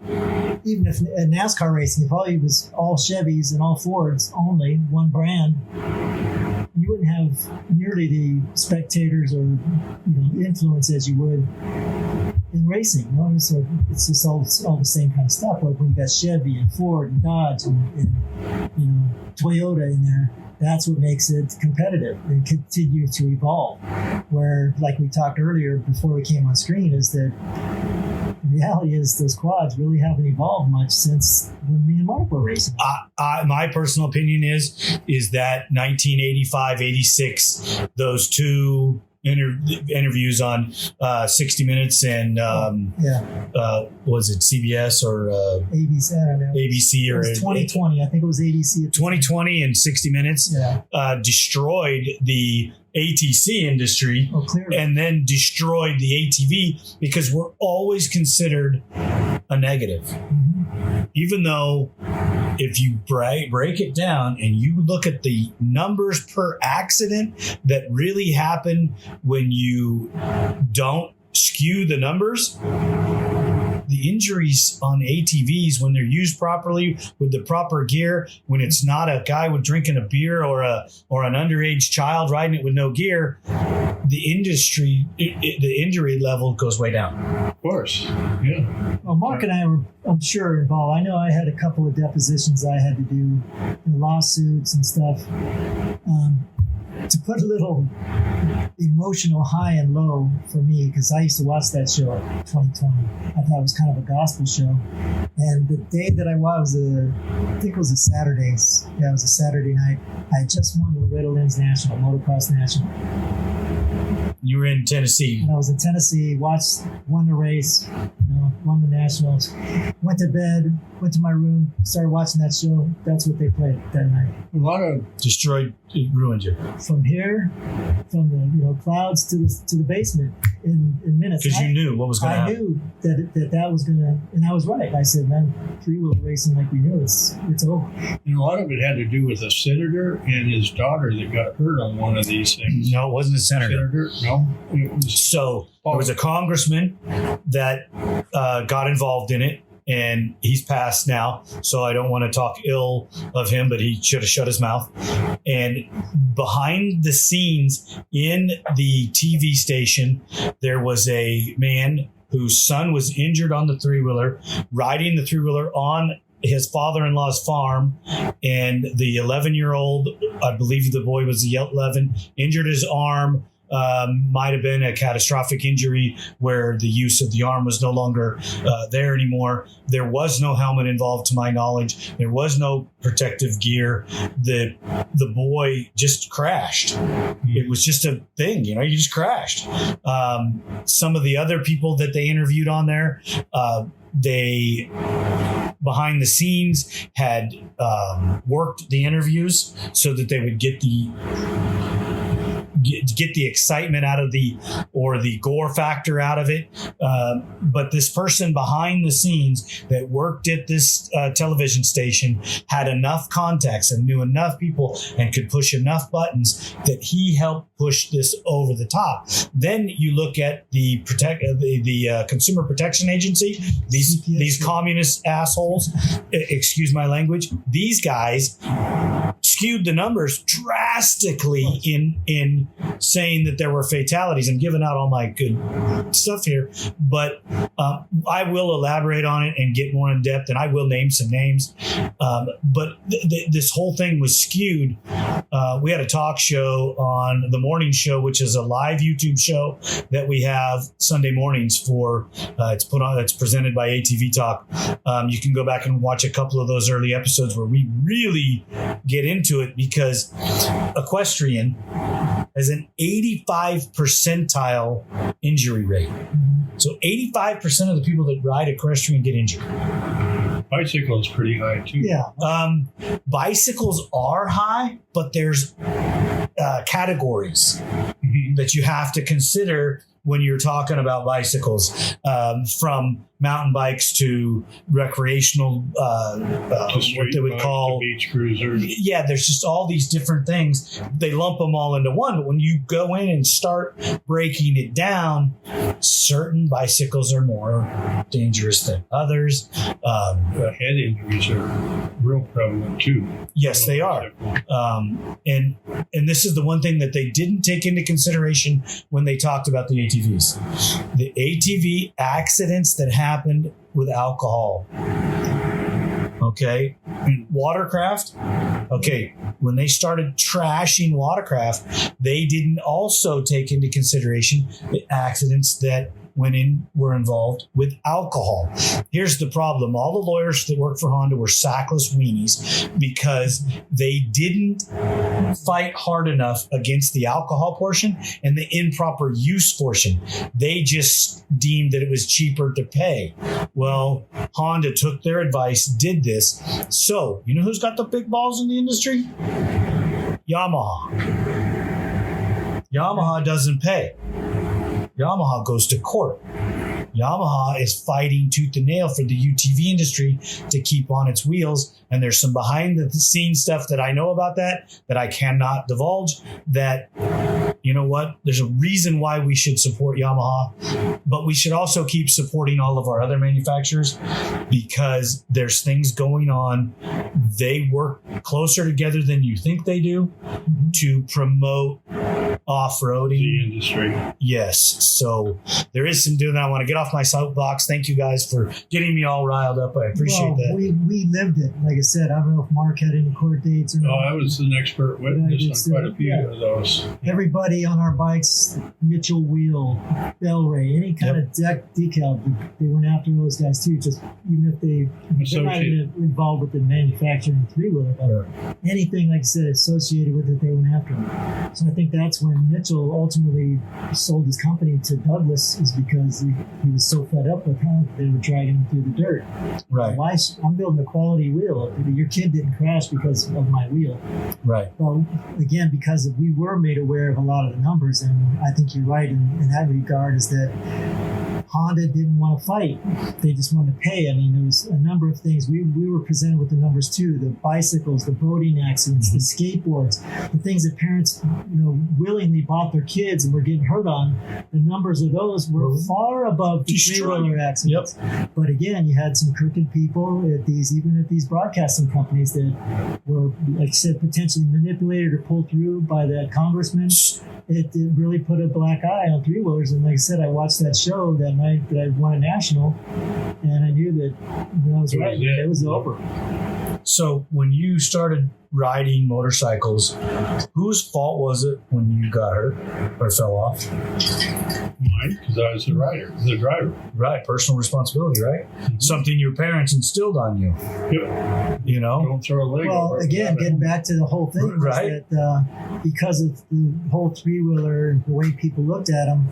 even if NASCAR racing, if all it was all Chevys and all Fords only, one brand, you wouldn't have nearly the spectators or influence as you would in racing. You know? So it's just all the same kind of stuff. Like when you got Chevy and Ford and Dodge and you know, Toyota in there, that's what makes it competitive and continue to evolve. Where, like we talked earlier before we came on screen, is that the reality is those quads really haven't evolved much since when me and Mark were racing. My personal opinion is that 1985, 86, those two interviews on 60 Minutes and was it CBS or ABC? I don't know. ABC or it was 2020. I think it was ABC. 2020 and 60 Minutes destroyed the ATC industry and then destroyed the ATV because we're always considered a negative. Mm-hmm. Even though if you break it down and you look at the numbers per accident that really happen when you don't skew the numbers, the injuries on ATVs when they're used properly with the proper gear, when it's not a guy with drinking a beer or an underage child riding it with no gear, the injury level goes way down. Of course, yeah. Well, Mark and I were, I'm sure, involved. I know I had a couple of depositions I had to do, lawsuits and stuff. To put a little emotional high and low for me, because I used to watch that show 2020. I thought it was kind of a gospel show. And the day that I was, I think it was a Saturday. Yeah, it was a Saturday night. I had just won the Loretta Lynn's National, Motocross National. You were in Tennessee. And I was in Tennessee, won the race, won the Nationals, went to bed, went to my room, started watching that show. That's what they played that night. A lot of it ruined you. From here, from the clouds to the basement in minutes. Because you knew what was going to happen. I knew that was going to, and I was right. I said, man, three-wheel racing like we knew, it's over. And a lot of it had to do with a senator and his daughter that got hurt on one of these things. No, it wasn't a senator. No, it was. So there was a congressman that got involved in it. And he's passed now, so I don't want to talk ill of him, but he should have shut his mouth. And behind the scenes in the TV station, there was a man whose son was injured on the three-wheeler, riding the three-wheeler on his father-in-law's farm, and the 11-year-old, I believe the boy was 11, injured his arm. Might have been a catastrophic injury where the use of the arm was no longer there anymore. There was no helmet involved, to my knowledge. There was no protective gear. The boy just crashed. It was just a thing, you just crashed. Some of the other people that they interviewed on there, they behind the scenes had worked the interviews so that they would get the excitement out of the gore factor out of it. But this person behind the scenes that worked at this television station had enough contacts and knew enough people and could push enough buttons that he helped push this over the top. Then you look at the Consumer Protection Agency, these communist assholes, excuse my language, these guys skewed the numbers drastically in saying that there were fatalities. I'm giving out all my good stuff here, but I will elaborate on it and get more in depth, and I will name some names. But this whole thing was skewed. We had a talk show on the morning show, which is a live YouTube show that we have Sunday mornings for. It's presented by ATV-TALK. You can go back and watch a couple of those early episodes where we really get into it, because equestrian has an 85 percentile injury rate. So 85% of the people that ride equestrian get injured. Bicycle is pretty high too. Yeah. Bicycles are high, but there's categories that you have to consider when you're talking about bicycles, from mountain bikes to recreational, what they would call beach cruisers. Yeah, there's just all these different things. They lump them all into one. But when you go in and start breaking it down, certain bicycles are more dangerous than others. Head injuries are real prevalent too. Yes, they are. And this is the one thing that they didn't take into consideration when they talked about the ATVs. The ATV accidents that happened with alcohol. Okay. Watercraft. Okay. When they started trashing watercraft, they didn't also take into consideration the accidents that were involved with alcohol. Here's the problem. All the lawyers that worked for Honda were sackless weenies because they didn't fight hard enough against the alcohol portion and the improper use portion. They just deemed that it was cheaper to pay. Well, Honda took their advice, did this. So, you know who's got the big balls in the industry? Yamaha. Yamaha doesn't pay. Yamaha goes to court. Yamaha is fighting tooth and nail for the UTV industry to keep on its wheels. And there's some behind the scenes stuff that I know about that I cannot divulge. That, you know what? There's a reason why we should support Yamaha, but we should also keep supporting all of our other manufacturers because there's things going on. They work closer together than you think they do to promote off-roading. The industry. Yes. So there is some doing that. I want to get off my soapbox. Thank you guys for getting me all riled up. I appreciate that. We lived it. Like I said, I don't know if Mark had any court dates or not. I was an expert witness on quite a few of those. Everybody on our bikes, Mitchell Wheel, Bellray, any kind of decal, they went after those guys too. Just even if they're not even involved with the manufacturing three-wheeler, but anything, like I said, associated with it, they went after them. So I think that's when Mitchell ultimately sold his company to Douglas, is because he was so fed up with how they were dragging him through the dirt. Right. Why? I'm building a quality wheel. Your kid didn't crash because of my wheel. Right. Well, again, because we were made aware of a lot of the numbers, and I think you're right in that regard, is that Honda didn't want to fight. They just wanted to pay. I mean, there was a number of things. We were presented with the numbers too: the bicycles, the boating accidents, the skateboards, the things that parents, willingly bought their kids and were getting hurt on. The numbers of those were far above the three-wheeler accidents. Yep. But again, you had some crooked people even at these broadcasting companies that were, like I said, potentially manipulated or pulled through by that congressman. It really put a black eye on three-wheelers. And like I said, I watched that show that night that I won a national, and I knew that I was right. It was over. So when you started riding motorcycles, whose fault was it when you got hurt or fell off? Mine, because I was the driver. Right, personal responsibility, right? Mm-hmm. Something your parents instilled on you. Yep. Don't throw a leg. Well, again, getting back to the whole thing, right? That because of the whole three-wheeler and the way people looked at them,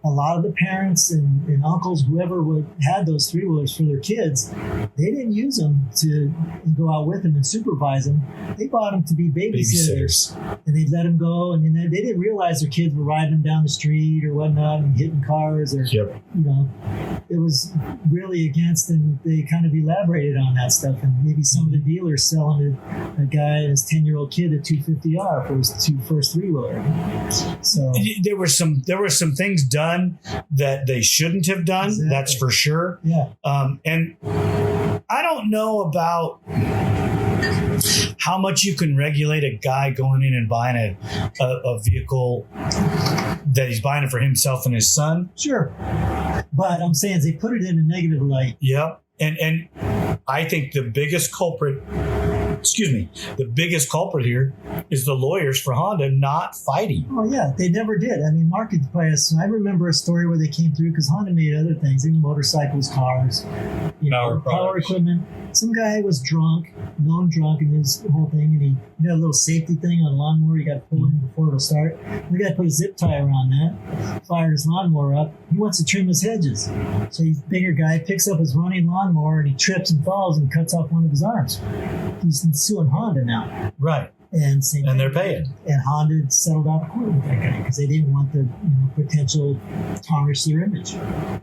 a lot of the parents and uncles, whoever had those three-wheelers for their kids, they didn't use them to go out with them and supervise them. They bought them to be babysitters. And they'd let them go, and they didn't realize their kids were riding them down the street or whatnot and hitting cars, or it was really against, and they kind of elaborated on that stuff. And maybe some of the dealers selling a guy, his 10-year-old kid, a 250R for his first three-wheeler. So there were some things done that they shouldn't have done. Exactly. That's for sure. Yeah. And I don't know about how much you can regulate a guy going in and buying a vehicle that he's buying it for himself and his son. Sure. But I'm saying they put it in a negative light. Yeah. And I think the biggest culprit here is the lawyers for Honda not fighting. Oh, yeah, they never did. I mean, marketplace, I remember a story where they came through because Honda made other things, even motorcycles, cars, power equipment. Some guy was known drunk in his whole thing, and he had a little safety thing on a lawnmower. You got to pull in before it'll start. The guy put a zip tie around that, fired his lawnmower up. He wants to trim his hedges. So he's a bigger guy, picks up his running lawnmower, and he trips and falls and cuts off one of his arms. He's suing Honda now. Right. And they're paying. And Honda settled out of court with that guy because they didn't want the potential tarnish their image.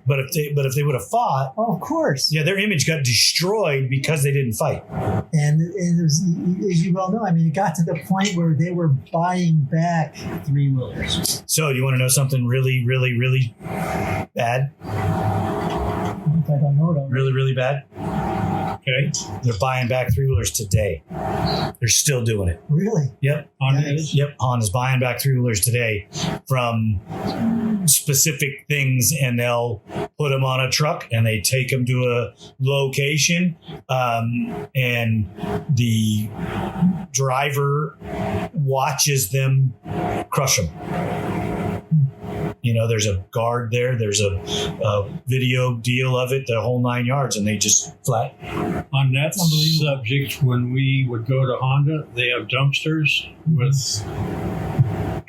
But if they would have fought, oh, of course, yeah, their image got destroyed because they didn't fight. And it was, as you well know, I mean, it got to the point where they were buying back three-wheelers. So, you want to know something really, really, really bad? I don't know it. Really, really bad. Okay. They're buying back three-wheelers today. They're still doing it. Really? Yep. Nice. Yep. Honda's buying back three-wheelers today from specific things, and they'll put them on a truck and they take them to a location, and the driver watches them crush them. There's a guard there. There's a video deal of it, the whole 9 yards, and they just flat. On that subject, when we would go to Honda, they have dumpsters with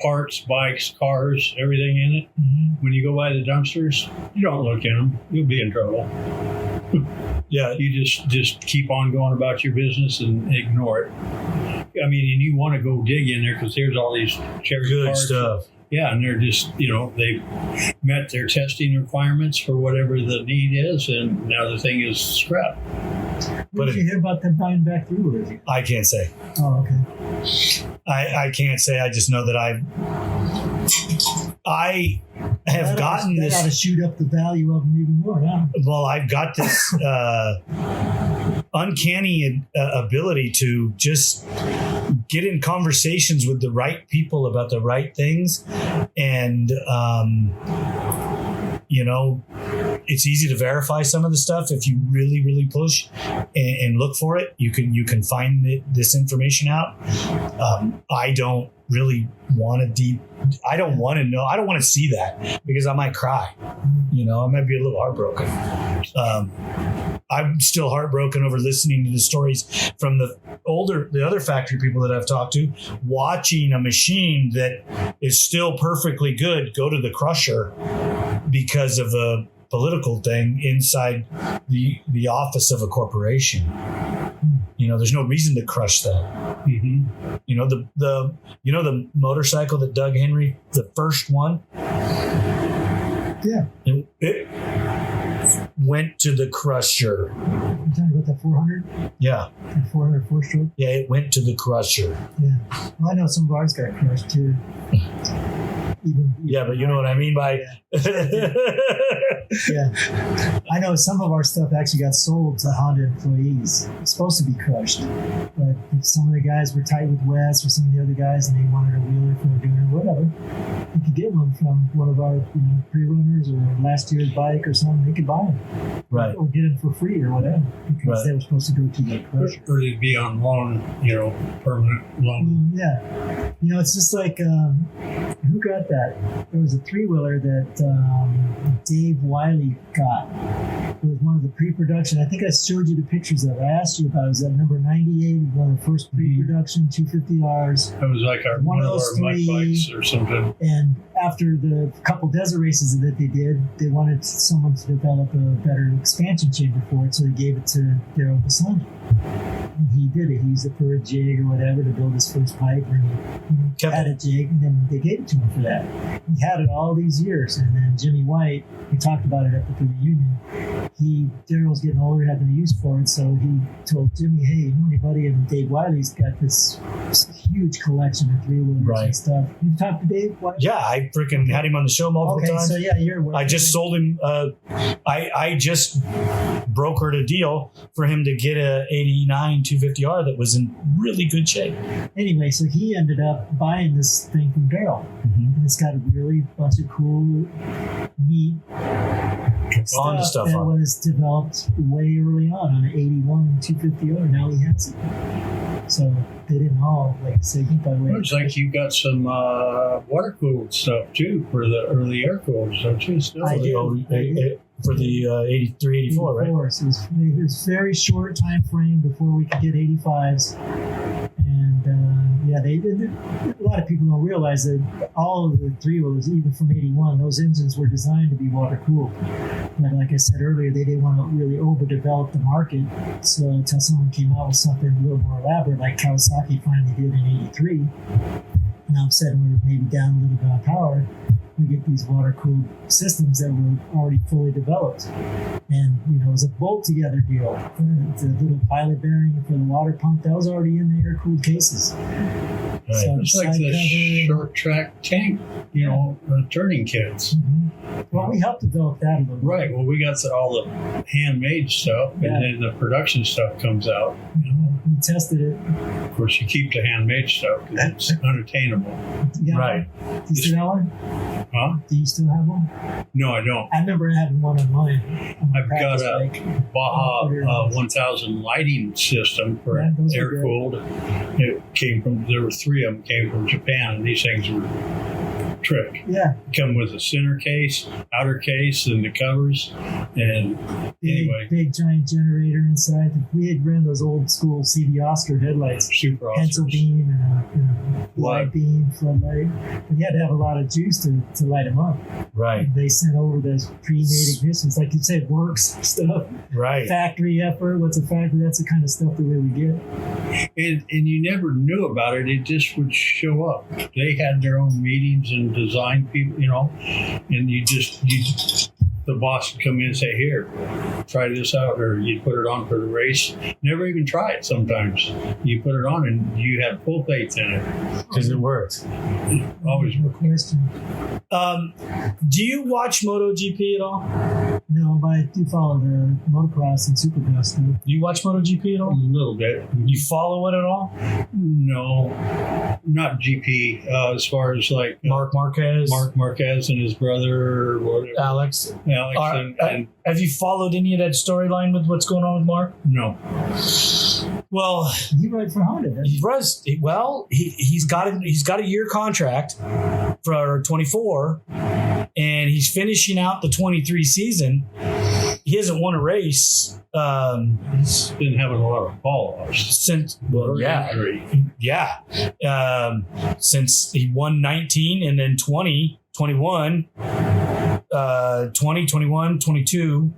parts, bikes, cars, everything in it. Mm-hmm. When you go by the dumpsters, you don't look in them. You'll be in trouble. Yeah. You just keep on going about your business and ignore it. I mean, and you want to go dig in there because there's all these cherry good parts. Stuff. Yeah, and they're just, they've met their testing requirements for whatever the need is, and now the thing is scrapped. What did you hear about them buying back three-wheelers? I can't say. Oh, okay. I can't say. I just know that I have gotten this. That ought to shoot up the value of them even more now. Well, I've got this uncanny ability to just get in conversations with the right people about the right things, and it's easy to verify some of the stuff if you really, really push and look for it. You can find this information out. I don't really want to I don't want to know. I don't want to see that because I might cry. I might be a little heartbroken. I'm still heartbroken over listening to the stories from the other factory people that I've talked to, watching a machine that is still perfectly good go to the crusher because of a political thing inside the office of a corporation. There's no reason to crush that. Mm-hmm. The motorcycle that Doug Henry, the first one. Yeah. It went to the crusher. You talking about the 400? Yeah. The 400 four-stroke? Yeah, it went to the crusher. Yeah. Well, I know some of ours got crushed too. Yeah, but you know what I mean by... Yeah. I know some of our stuff actually got sold to Honda employees. It's supposed to be crushed. But if some of the guys were tight with Wes or some of the other guys and they wanted a wheeler for a doing or whatever, you could get one from one of our pre-runners or last year's bike or something. They could buy them. Right. Or get them for free or whatever because they were supposed to go to the crusher. Or they'd be on loan, permanent loan. Yeah. It's just like, who got that? There was a three-wheeler that Dave Wiley got. It was one of the pre-production. I think I showed you the pictures of it. I asked you about it. It was at number 98, one of the first pre-production 250Rs. That was like one of our mud bikes or something. And after the couple desert races that they did, they wanted someone to develop a better expansion chamber for it, so they gave it to Daryl Basani. And he did it. He used it for a jig or whatever to build his first pipe, and he had a jig, and then they gave it to him for that. He had it all these years, and then Jimmy White, we talked about it at the reunion, Daryl's getting older, had no use for it, so he told Jimmy, hey, my buddy and Dave Wiley's got this huge collection of three-wheelers and stuff. You talked to Dave Wiley? Yeah, I freaking had him on the show multiple times. So yeah, you're I just sold him, I just brokered a deal for him to get a 89 250R that was in really good shape. Anyway, so he ended up buying this thing from Daryl. Mm-hmm. And it's got a really bunch of cool, neat stuff that was developed way early on an 81 250R. Now he has it. So they didn't all, say, by the way. Looks like you got some water-cooled stuff, too, for the early air-cooled stuff, too. Still. I did. For the 83, 84, right? So it was very short time frame before we could get 85s. And, Yeah, a lot of people don't realize that all of the three-wheelers, even from 81, those engines were designed to be water-cooled. But like I said earlier, they didn't want to really overdevelop the market. So until someone came out with something a little more elaborate, like Kawasaki finally did in 83, and all of a sudden we're maybe down a little bit on power, we get these water-cooled systems that were already fully developed. And, it was a bolt-together deal. The little pilot bearing for the water pump, that was already in the air-cooled cases. Right. So It's like the short track tank, turning kits. Mm-hmm. Well, we helped develop that a little bit. Right. Well, we got all the handmade stuff, and then the production stuff comes out. We tested it. Of course, you keep the handmade stuff because it's unattainable. Right. Do you still have one? Huh? Do you still have one? No, I don't. I remember having one on mine. I've got a Baja 1000 lighting system for air cooled. It came from, there were three of them came from Japan, and these things were trick. Yeah. Come with a center case, outer case, and the covers. And anyway, big giant generator inside. We had ran those old school CD Oscar headlights, super pencil Oscars. beam and a wide beam floodlight. But you had to have a lot of juice to light them up. Right. They sent over those pre-made ignitions, like you said, works stuff. Right. Factory effort. What's a factory? That's the kind of stuff that we would get. And you never knew about it. It just would show up. They had their own meetings and design people, and the boss would come in and say, here, try this out, or you'd put it on for the race. Never even try it sometimes. You put it on and you have full faith in it. Because it works. Always No works. question. Do you watch MotoGP at all? No, but I do follow the motocross and supercross stuff. Do you watch MotoGP at A all? little bit. You follow it at all? No, not GP. As far as like Mark Marquez? Mark Marquez and his brother, whatever. Alex? Alex and Have you followed any of that storyline with what's going on with Mark? no. Well, You ride for Honda, doesn't you? he's got a year contract for 24, and he's finishing out the 23 season. He hasn't won a race He's been having a lot of fall-offs. since Injury. since he won 19 and then 20, 21, 20, 21, 22,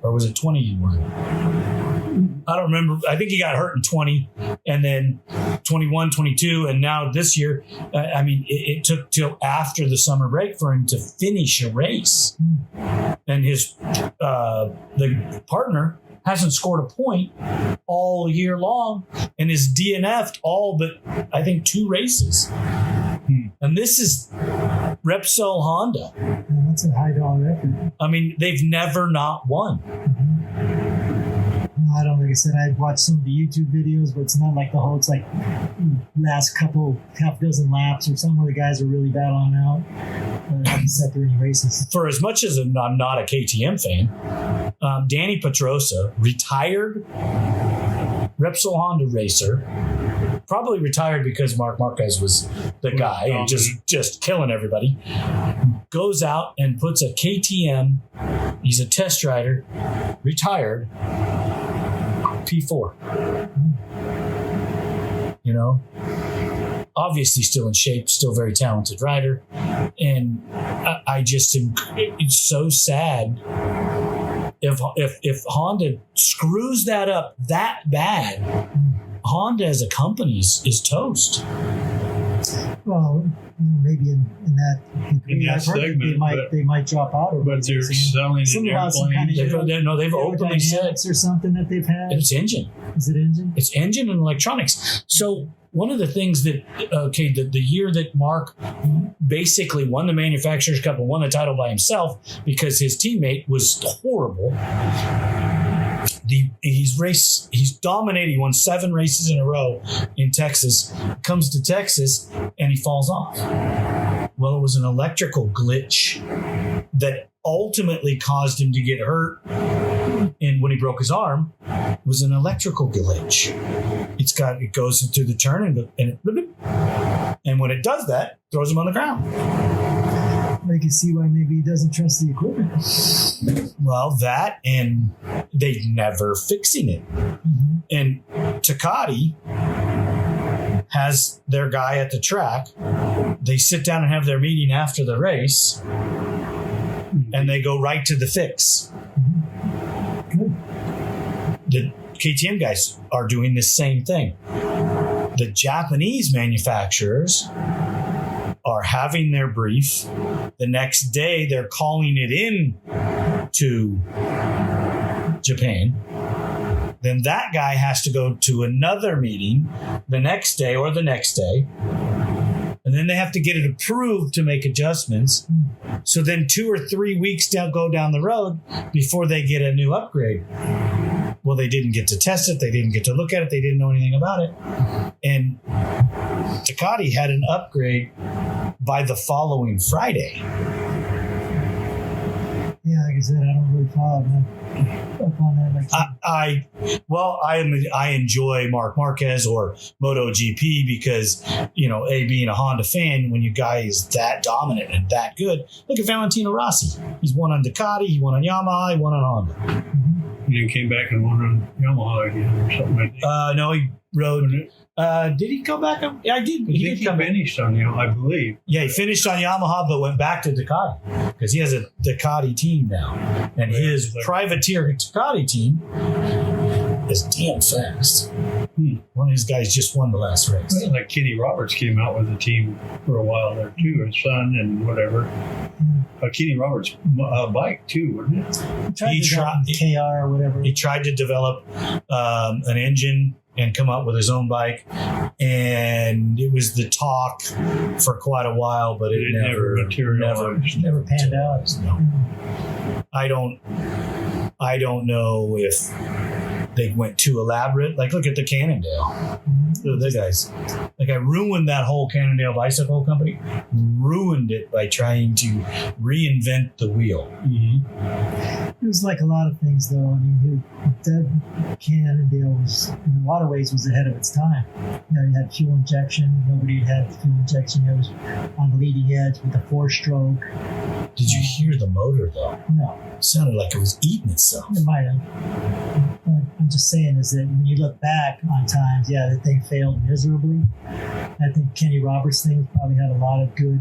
or was it 20 he won? I don't remember. I think he got hurt in 20 and then 21, 22. And now this year, it took till after the summer break for him to finish a race. And his, the partner hasn't scored a point all year long and is DNF'd all but, I think, 2 races. And this is Repsol Honda. Yeah, that's a high dollar effort. They've never not won. I don't, like I said, I watched some of the YouTube videos, but it's not like the whole, it's like last half dozen laps or something where the guys are really battling out. Haven't set through any races. For as much as I'm not a KTM fan, Danny Pedrosa, retired Repsol Honda racer, probably retired because Mark Marquez was the guy and just killing everybody, goes out and puts a KTM, he's a test rider, retired, P4. Obviously still in shape, still very talented rider. And I just am, it's so sad if Honda screws that up that bad. Honda as a company is toast. Well, maybe in that degree, that I've heard segment, they might drop out of But they're selling in airplanes. They've openly said or something that they've had. it's engine. Is it engine? It's engine and electronics. So one of the things that, the year that Mark basically won the Manufacturers Cup and won the title by himself because his teammate was horrible. He's dominated. He won 7 races in a row in Texas. Comes to Texas and he falls off. Well, it was an electrical glitch that ultimately caused him to get hurt. And when he broke his arm, it was an electrical glitch. It goes through the turn and when it does that, throws him on the ground. I can see why maybe he doesn't trust the equipment. Well, that and they never fixing it. Mm-hmm. And Takati has their guy at the track. They sit down and have their meeting after the race, and they go right to the fix. Good. The KTM guys are doing the same thing. The Japanese manufacturers are having their brief. The next day, they're calling it in to Japan. Then that guy has to go to another meeting the next day or the next day. And then they have to get it approved to make adjustments. So then 2 or 3 weeks go down the road before they get a new upgrade. Well, they didn't get to test it. They didn't get to look at it. They didn't know anything about it. And Ducati had an upgrade by the following Friday. Yeah, like I said, I don't really follow up on that. Like I enjoy Marc Marquez or MotoGP because, being a Honda fan, when you guys that dominant and that good, look at Valentino Rossi. He's won on Ducati, he won on Yamaha, he won on Honda. And then came back and won on Yamaha again or something like that. No, he rode. Did he go back? Yeah, I did. He did come finished on Yamaha, I believe. Yeah, he finished on Yamaha, but went back to Ducati because he has a Ducati team now, and his privateer Ducati team is damn fast. One of his guys just won the last race. Like Kenny Roberts came out with a team for a while there too, his son and whatever. Kenny Roberts' bike too, wasn't it? He tried KR or whatever. He tried to develop an engine and come up with his own bike, and it was the talk for quite a while, but it never materialized. Never panned out. No. I don't know if they went too elaborate. Like, look at the Cannondale. The guys. Like, I ruined that whole Cannondale bicycle company. Ruined it by trying to reinvent the wheel. It was like a lot of things, though. I mean, that Cannondale was, in a lot of ways, was ahead of its time. You had fuel injection. Nobody had fuel injection. It was on the leading edge with the 4-stroke. Did you hear the motor, though? No. It sounded like it was eating itself. It might have. But I'm just saying is that when you look back on times, yeah, that thing failed miserably. I think Kenny Roberts' thing probably had a lot of good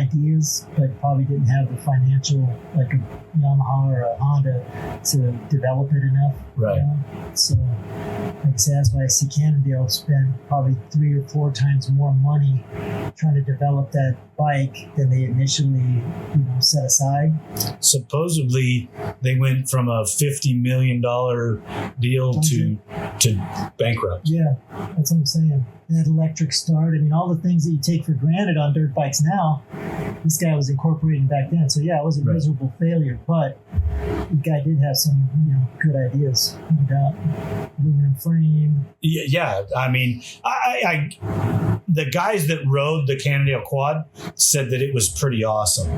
ideas, but probably didn't have the financial, like a Yamaha or a Honda, to develop it enough. Right. So, like I said, that's why I see Cannondale spend probably 3 or 4 times more money trying to develop that bike than they initially, set aside. Supposedly, they went from a $50 million deal to bankrupt. Yeah, that's what I'm saying. That electric start, I mean, all the things that you take for granted on dirt bikes now, this guy was incorporating back then. So yeah, it was a miserable failure, but the guy did have some, good ideas. No doubt. Aluminum frame. Yeah. I mean, I the guys that rode the Cannondale quad said that it was pretty awesome.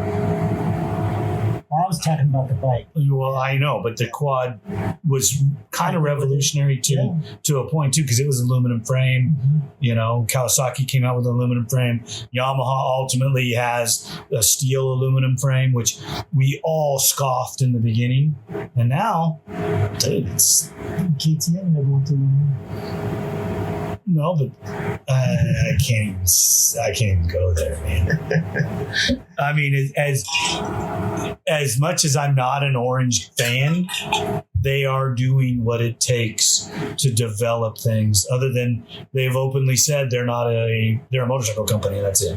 I was talking about the bike. Well, I know, but the quad was kind of revolutionary to a point too, because it was aluminum frame. Kawasaki came out with an aluminum frame. Yamaha ultimately has a steel aluminum frame, which we all scoffed in the beginning, and now, dude, it's KTM never went to aluminum. No, but I can't even go there, man. I mean, as much as I'm not an Orange fan, they are doing what it takes to develop things. Other than they've openly said they're a motorcycle company. That's it.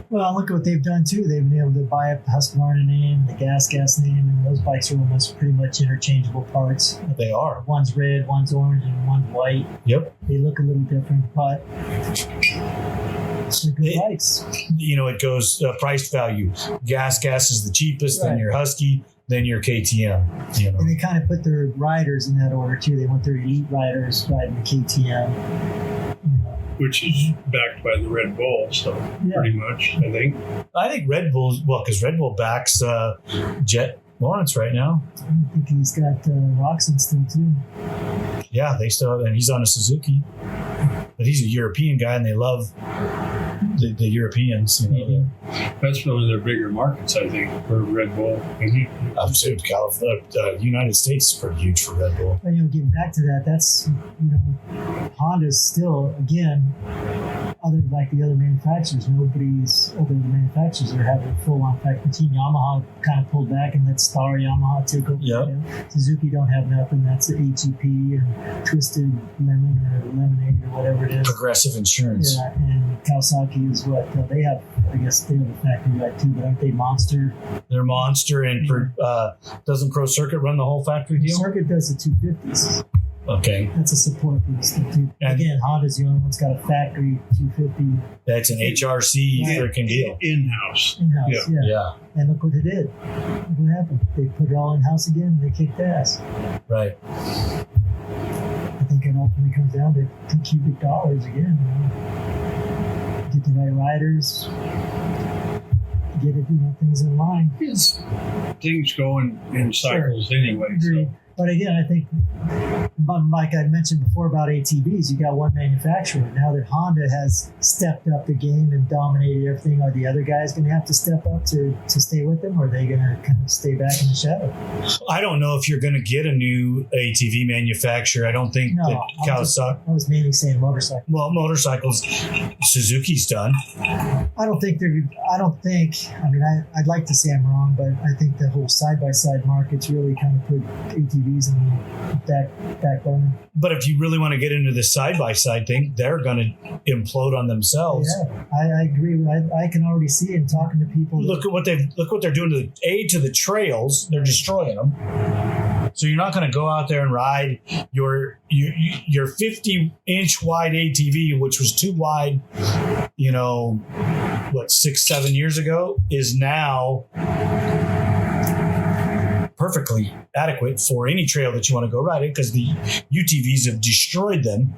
Well, look at what they've done too. They've been able to buy up the Husqvarna name, the Gas name, and those bikes are almost pretty much interchangeable parts. They are. One's red, one's orange, and one's white. Yep. They look a little different, but they're good bikes. It goes price value. Gas is the cheapest, then your Husky, then your KTM. And they kind of put their riders in that order too. They want their elite riders riding the KTM. Which is backed by the Red Bull, so pretty much, I think. I think Red Bull's, because Red Bull backs Jet Lawrence right now. I think he's got Roxon still too. Yeah, they still, and he's on a Suzuki. But he's a European guy, and they love the Europeans. That's one of their bigger markets, I think, for Red Bull. Absolutely, California, United States is pretty huge for Red Bull. But, getting back to that, that's Honda Honda's still, again, other like the other manufacturers, other than the manufacturers are having a full-on factory team. Yamaha kind of pulled back and let Star Yamaha take over. Yep. Suzuki don't have nothing. That's the AGP and Twisted Lemon or Lemonade or whatever it is. Progressive Insurance. Yeah, and Kawasaki is what they have. I guess they have a factory right too, but aren't they Monster? They're Monster, and doesn't Pro Circuit run the whole factory deal? Circuit does the 250s. Okay. That's a support for this stuff too. And again, Honda's the only one that's got a factory 250. That's an HRC freaking deal. In-house. In-house, Yeah. And look what it did. Look what happened. They put it all in-house again. They kicked ass. Right. I think it ultimately comes down to cubic dollars again. Get the right riders. Get it, things in line. Things go in cycles anyway. Agreed. So. But again, I think, like I mentioned before about ATVs, you got one manufacturer. Now that Honda has stepped up the game and dominated everything, are the other guys going to have to step up to stay with them, or are they going to kind of stay back in the shadow? I don't know if you're going to get a new ATV manufacturer. I don't think that Kawasaki. I was mainly saying motorcycles. Well, motorcycles, Suzuki's done. I mean, I'd like to say I'm wrong, but I think the whole side-by-side market's really kind of put ATVs in the back burner. But if you really want to get into the side-by-side thing, they're going to implode on themselves. Yeah, I agree. I can already see it talking to people. Look what they're doing to the trails. They're destroying them. So you're not going to go out there and ride your 50-inch wide ATV, which was too wide, 6-7 years ago, is now perfectly adequate for any trail that you want to go ride it, because the UTVs have destroyed them.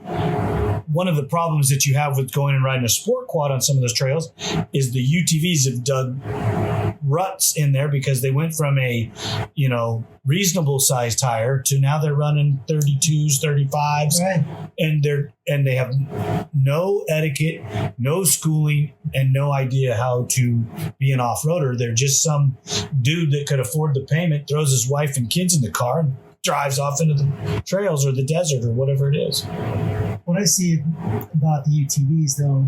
One of the problems that you have with going and riding a sport quad on some of those trails is the UTVs have dug ruts in there because they went from a reasonable size tire to now they're running 32s, 35s, right. and they have no etiquette, no schooling, and no idea how to be an off-roader. They're just some dude that could afford the payment, throws his wife and kids in the car and drives off into the trails or the desert or whatever it is. What I see about the UTVs, though,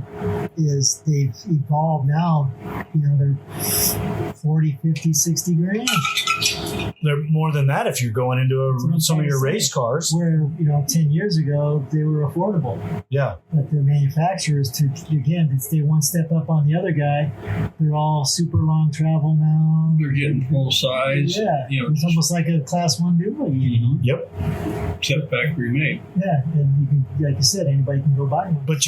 is they've evolved now. They're 40, 50, 60 grand. They're more than that if you're going into some of your race cars. Where, 10 years ago, they were affordable. Yeah. But the manufacturers, to stay one step up on the other guy, they're all super long travel now. They're getting full size. Yeah. It's almost like a Class 1 dually. Yep. Except factory made. Yeah. And you can, like you said, anybody can go buy one. But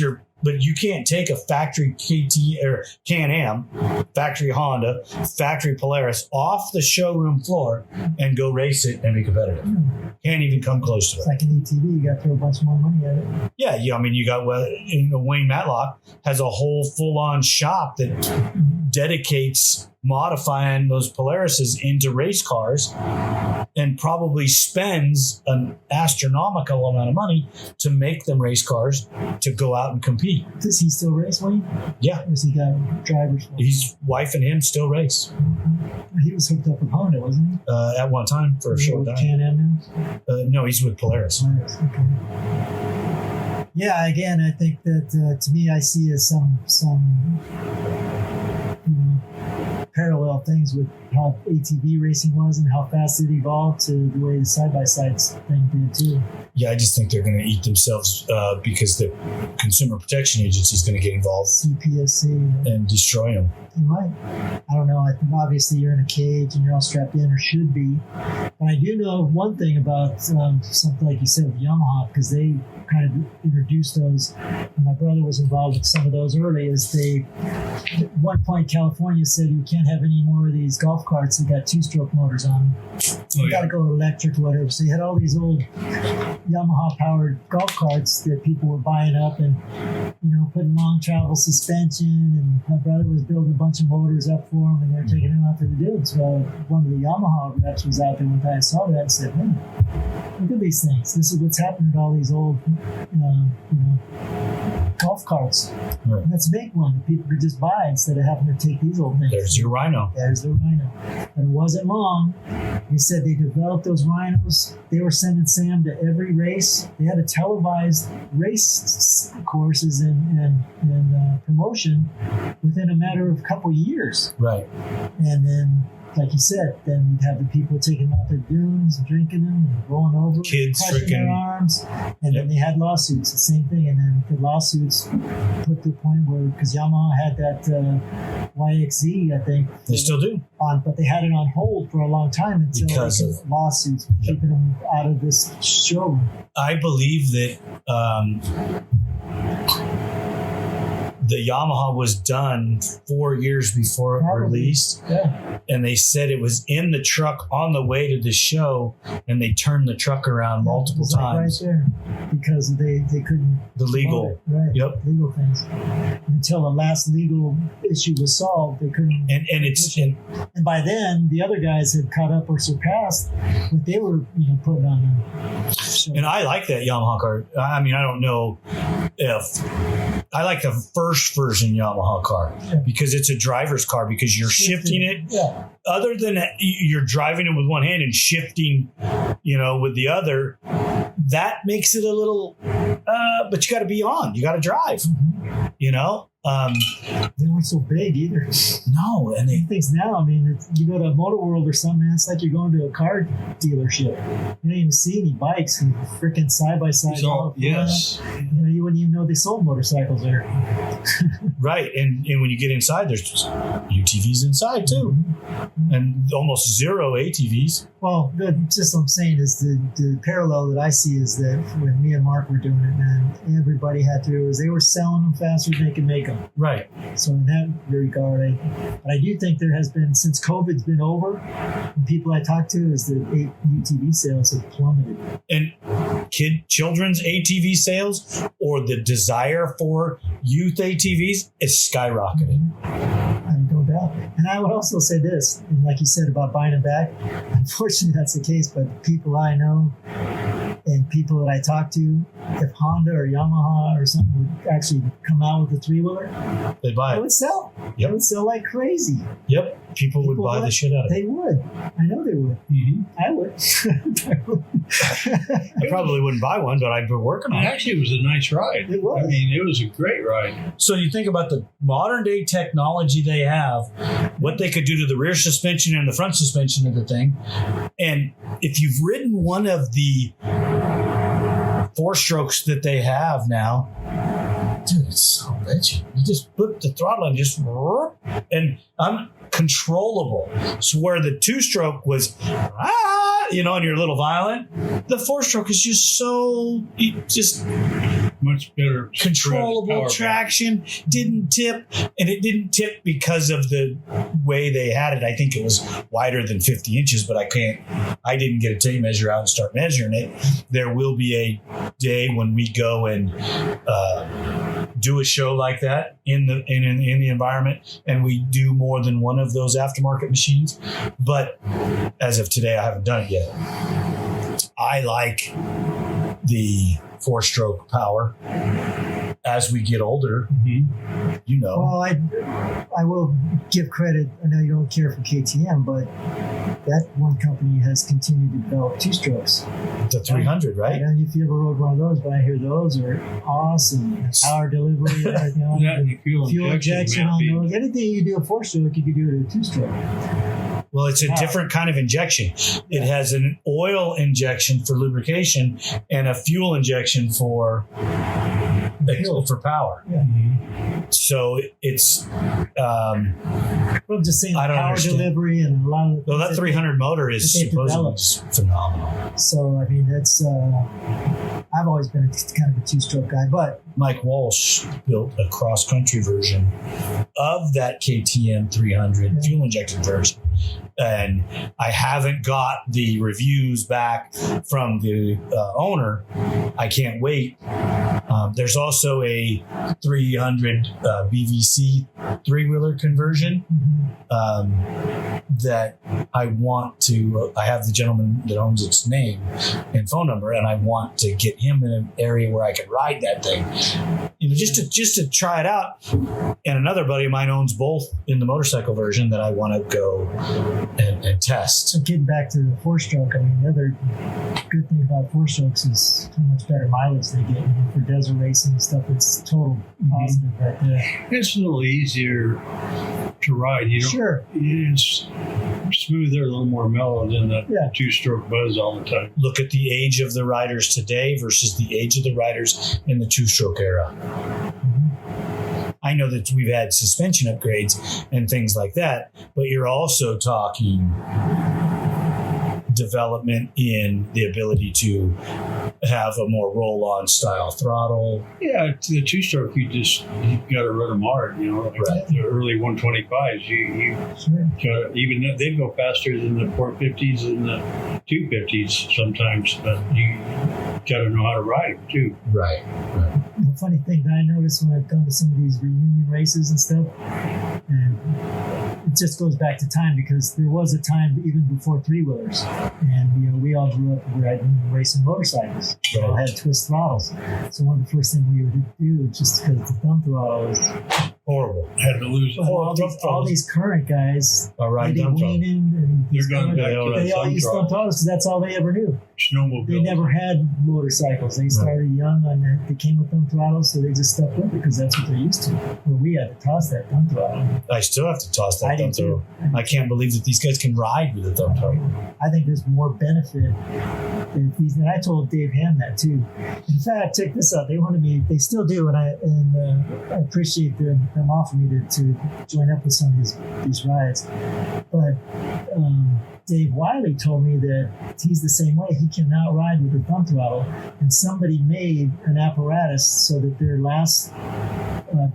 you can't take a factory KT or Can-Am, factory Honda, factory Polaris off the showroom floor and go race it and be competitive. Can't even come close to it. It's like an ATV. You got to throw a bunch more money at it. Yeah. I mean, you got Wayne Matlock has a whole full-on shop that dedicates modifying those Polarises into race cars and probably spends an astronomical amount of money to make them race cars to go out and compete. Does he still race, Wayne? Yeah. Or has he got drivers? His wife and him still race. He was hooked up with Honda, wasn't he? At one time for a short time. Can-Am now? No, he's with Polaris. Okay. Yeah, again, I think that to me, I see as some parallel things with how ATV racing was and how fast it evolved to the way the side-by-side thing did too. Yeah, I just think they're going to eat themselves because the Consumer Protection Agency is going to get involved. CPSC. And destroy them. You might. I don't know. I think obviously you're in a cage and you're all strapped in, or should be. But I do know one thing about something like you said with Yamaha, because they kind of introduced those. And my brother was involved with some of those early. Is they, at one point, California said you can't have any more of these golf carts that got two-stroke motors on them. You got to go electric or whatever. So you had all these old Yamaha-powered golf carts that people were buying up and putting long travel suspension. And my brother was building a bunch of motors up for them, and they're taking them out to the dudes. So one of the Yamaha reps was out there one time, saw that and said, "Man, look at these things. This is what's happening to all these old, golf carts." Right. And that's a big one that people could just buy instead of having to take these old things. There's your Rhino. There's the Rhino. But it wasn't long. He said they developed those Rhinos. They were sending Sam to every every race. They had a televised race courses and promotion within a matter of a couple years. Right. And then, like you said, then you'd have the people taking them out their dunes and drinking them and rolling over, Kids crushing their arms. And then they had lawsuits, the same thing. And then the lawsuits put to the point where, because Yamaha had that YXZ, I think. They still do. But they had it on hold for a long time until Because of lawsuits were keeping them out of this show. I believe that the Yamaha was done 4 years before it released. Yeah. And they said it was in the truck on the way to the show, and they turned the truck around multiple times. Right there, because they couldn't. The legal. Right. Yep. Legal things. Until the last legal issue was solved, they couldn't. And by then, the other guys had caught up or surpassed what they were, putting on them. So, and I like that Yamaha car. I mean, I don't know if I like the first version Yamaha car because it's a driver's car because you're shifting it. Yeah. Other than that, you're driving it with one hand and shifting, with the other. That makes it a little, but you got to be on. You got to drive. They weren't so big either. No, and things now. I mean, you go to a Motor World or something, man, it's like you're going to a car dealership. You don't even see any bikes, freaking side by side. Yes. You wouldn't even know they sold motorcycles there. Right, and when you get inside, there's just UTVs inside too, and almost zero ATVs. Well, just what I'm saying is the parallel that I see is that when me and Mark were doing it, man, everybody had to. They were selling them faster than they could make them. Right. So in that regard, but I do think there has been, since COVID's been over, and people I talk to, is that UTV sales have plummeted. And children's ATV sales or the desire for youth ATVs is skyrocketing. No doubt. And I would also say this, and like you said about buying them back, unfortunately that's the case, but people I know and people that I talk to, if Honda or Yamaha or something would actually come out with a three-wheeler, they'd buy it. It would sell. Yep. It would sell like crazy. Yep. People would buy the shit out of it. They would. I know they would. Mm-hmm. I would. I probably wouldn't buy one, but I'd be working on it. Actually, it was a nice ride. It was. I mean, it was a great ride. So you think about the modern day technology they have, what they could do to the rear suspension and the front suspension of the thing. And if you've ridden one of the 4-strokes that they have now, dude, it's so legend. You just put the throttle and just, and uncontrollable. So where the 2-stroke was, and you're a little violent, the 4-stroke is just so, much better controllable traction, didn't tip, and it didn't tip because of the way they had it. I think it was wider than 50 inches, but I didn't get a tape measure out and start measuring it. There will be a day when we go and do a show like that in the environment, and we do more than one of those aftermarket machines. But as of today, I haven't done it yet. I like the 4-stroke power. As we get older, Well, I will give credit. I know you don't care for KTM, but that one company has continued to develop 2-strokes. The 300, right? I don't know if you ever rode one of those, but I hear those are awesome. Power delivery, fuel injection on those. Anything you do a 4-stroke, you can do it a 2-stroke. Well, it's a different kind of injection. It has an oil injection for lubrication and a fuel injection for power. Yeah. So it's I'm just saying power delivery and a lot of that 300 motor is supposedly just phenomenal. So I mean that's I've always been kind of a 2-stroke guy, but Mike Walsh built a cross-country version of that KTM 300 fuel injected version. And I haven't got the reviews back from the owner. I can't wait There's also a 300 BVC three-wheeler conversion that I have the gentleman that owns its name and phone number, and I want to get him in an area where I can ride that thing, just to try it out. And another buddy of mine owns both in the motorcycle version that I want to go and test. So getting back to the four-stroke, I mean, the other good thing about four-strokes is how much better mileage they get. For desert racing and stuff, it's total positive right there. It's a little easier to ride. Sure. It's smoother, a little more mellow than the two-stroke buzz all the time. Look at the age of the riders today versus the age of the riders in the two-stroke era. I know that we've had suspension upgrades and things like that, but you're also talking development in the ability to have a more roll-on style throttle. Yeah, the two-stroke, you got to run them hard. Like the early 125s, you got even they'd go faster than the 450s and the 250s sometimes, but you got to know how to ride them too. Right. The funny thing that I noticed when I've gone to some of these reunion races and stuff, and it just goes back to time, because there was a time even before three-wheelers, and we all grew up racing motorcycles. We all had twist throttles. So one of the first things we would do, just because the thumb throttle was horrible, had to lose all these current guys, Eddie Weenan, and they're going back to they all used thumb throttles because that's all they ever knew. Snowmobile. They never had motorcycles. They started young, and they came with thumb throttles, so they just stuck with it because that's what they're used to. Well, we had to toss that thumb throttle. I still have to toss that thumb throttle. I can't believe that these guys can ride with a thumb throttle. I think there's more benefit than these. And I told Dave Ham that too. In fact, check this out. They wanted me. They still do, and I appreciate them offering me to join up with some of these rides. But Dave Wiley told me that he's the same way. He cannot ride with a thumb throttle, and somebody made an apparatus so that their last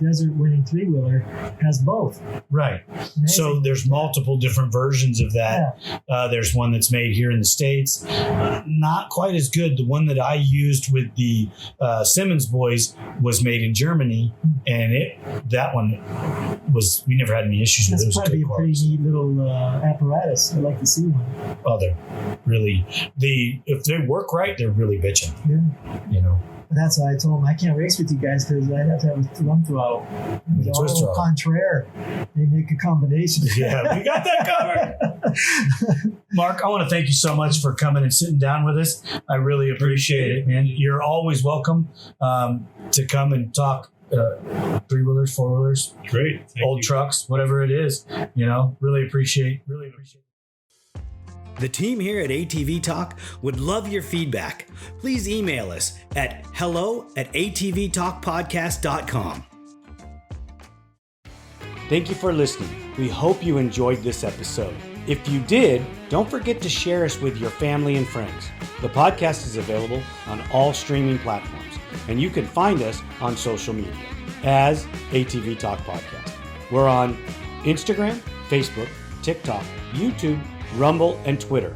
desert winning three-wheeler has both. Right. Amazing. So there's multiple different versions of that. Yeah. There's one that's made here in the States. Not quite as good. The one that I used with the Simmons boys was made in Germany, and that one was, we never had any issues with it. That's probably a pretty neat little apparatus. I'd like to see one. Oh, they're really, if they work right, they're really bitching. Yeah. But that's why I told him I can't race with you guys because I'd have to have a thumb throttle. Au contraire, they make a combination. Yeah, we got that covered. Mark, I want to thank you so much for coming and sitting down with us. I really appreciate it, man. You're always welcome to come and talk three-wheelers, four-wheelers, great, old trucks, whatever it is. Really appreciate it. The team here at ATV-TALK would love your feedback. Please email us at hello@atvtalkpodcast.com. Thank you for listening. We hope you enjoyed this episode. If you did, don't forget to share us with your family and friends. The podcast is available on all streaming platforms, and you can find us on social media as ATV-TALK Podcast. We're on Instagram, Facebook, TikTok, YouTube, Rumble, and Twitter.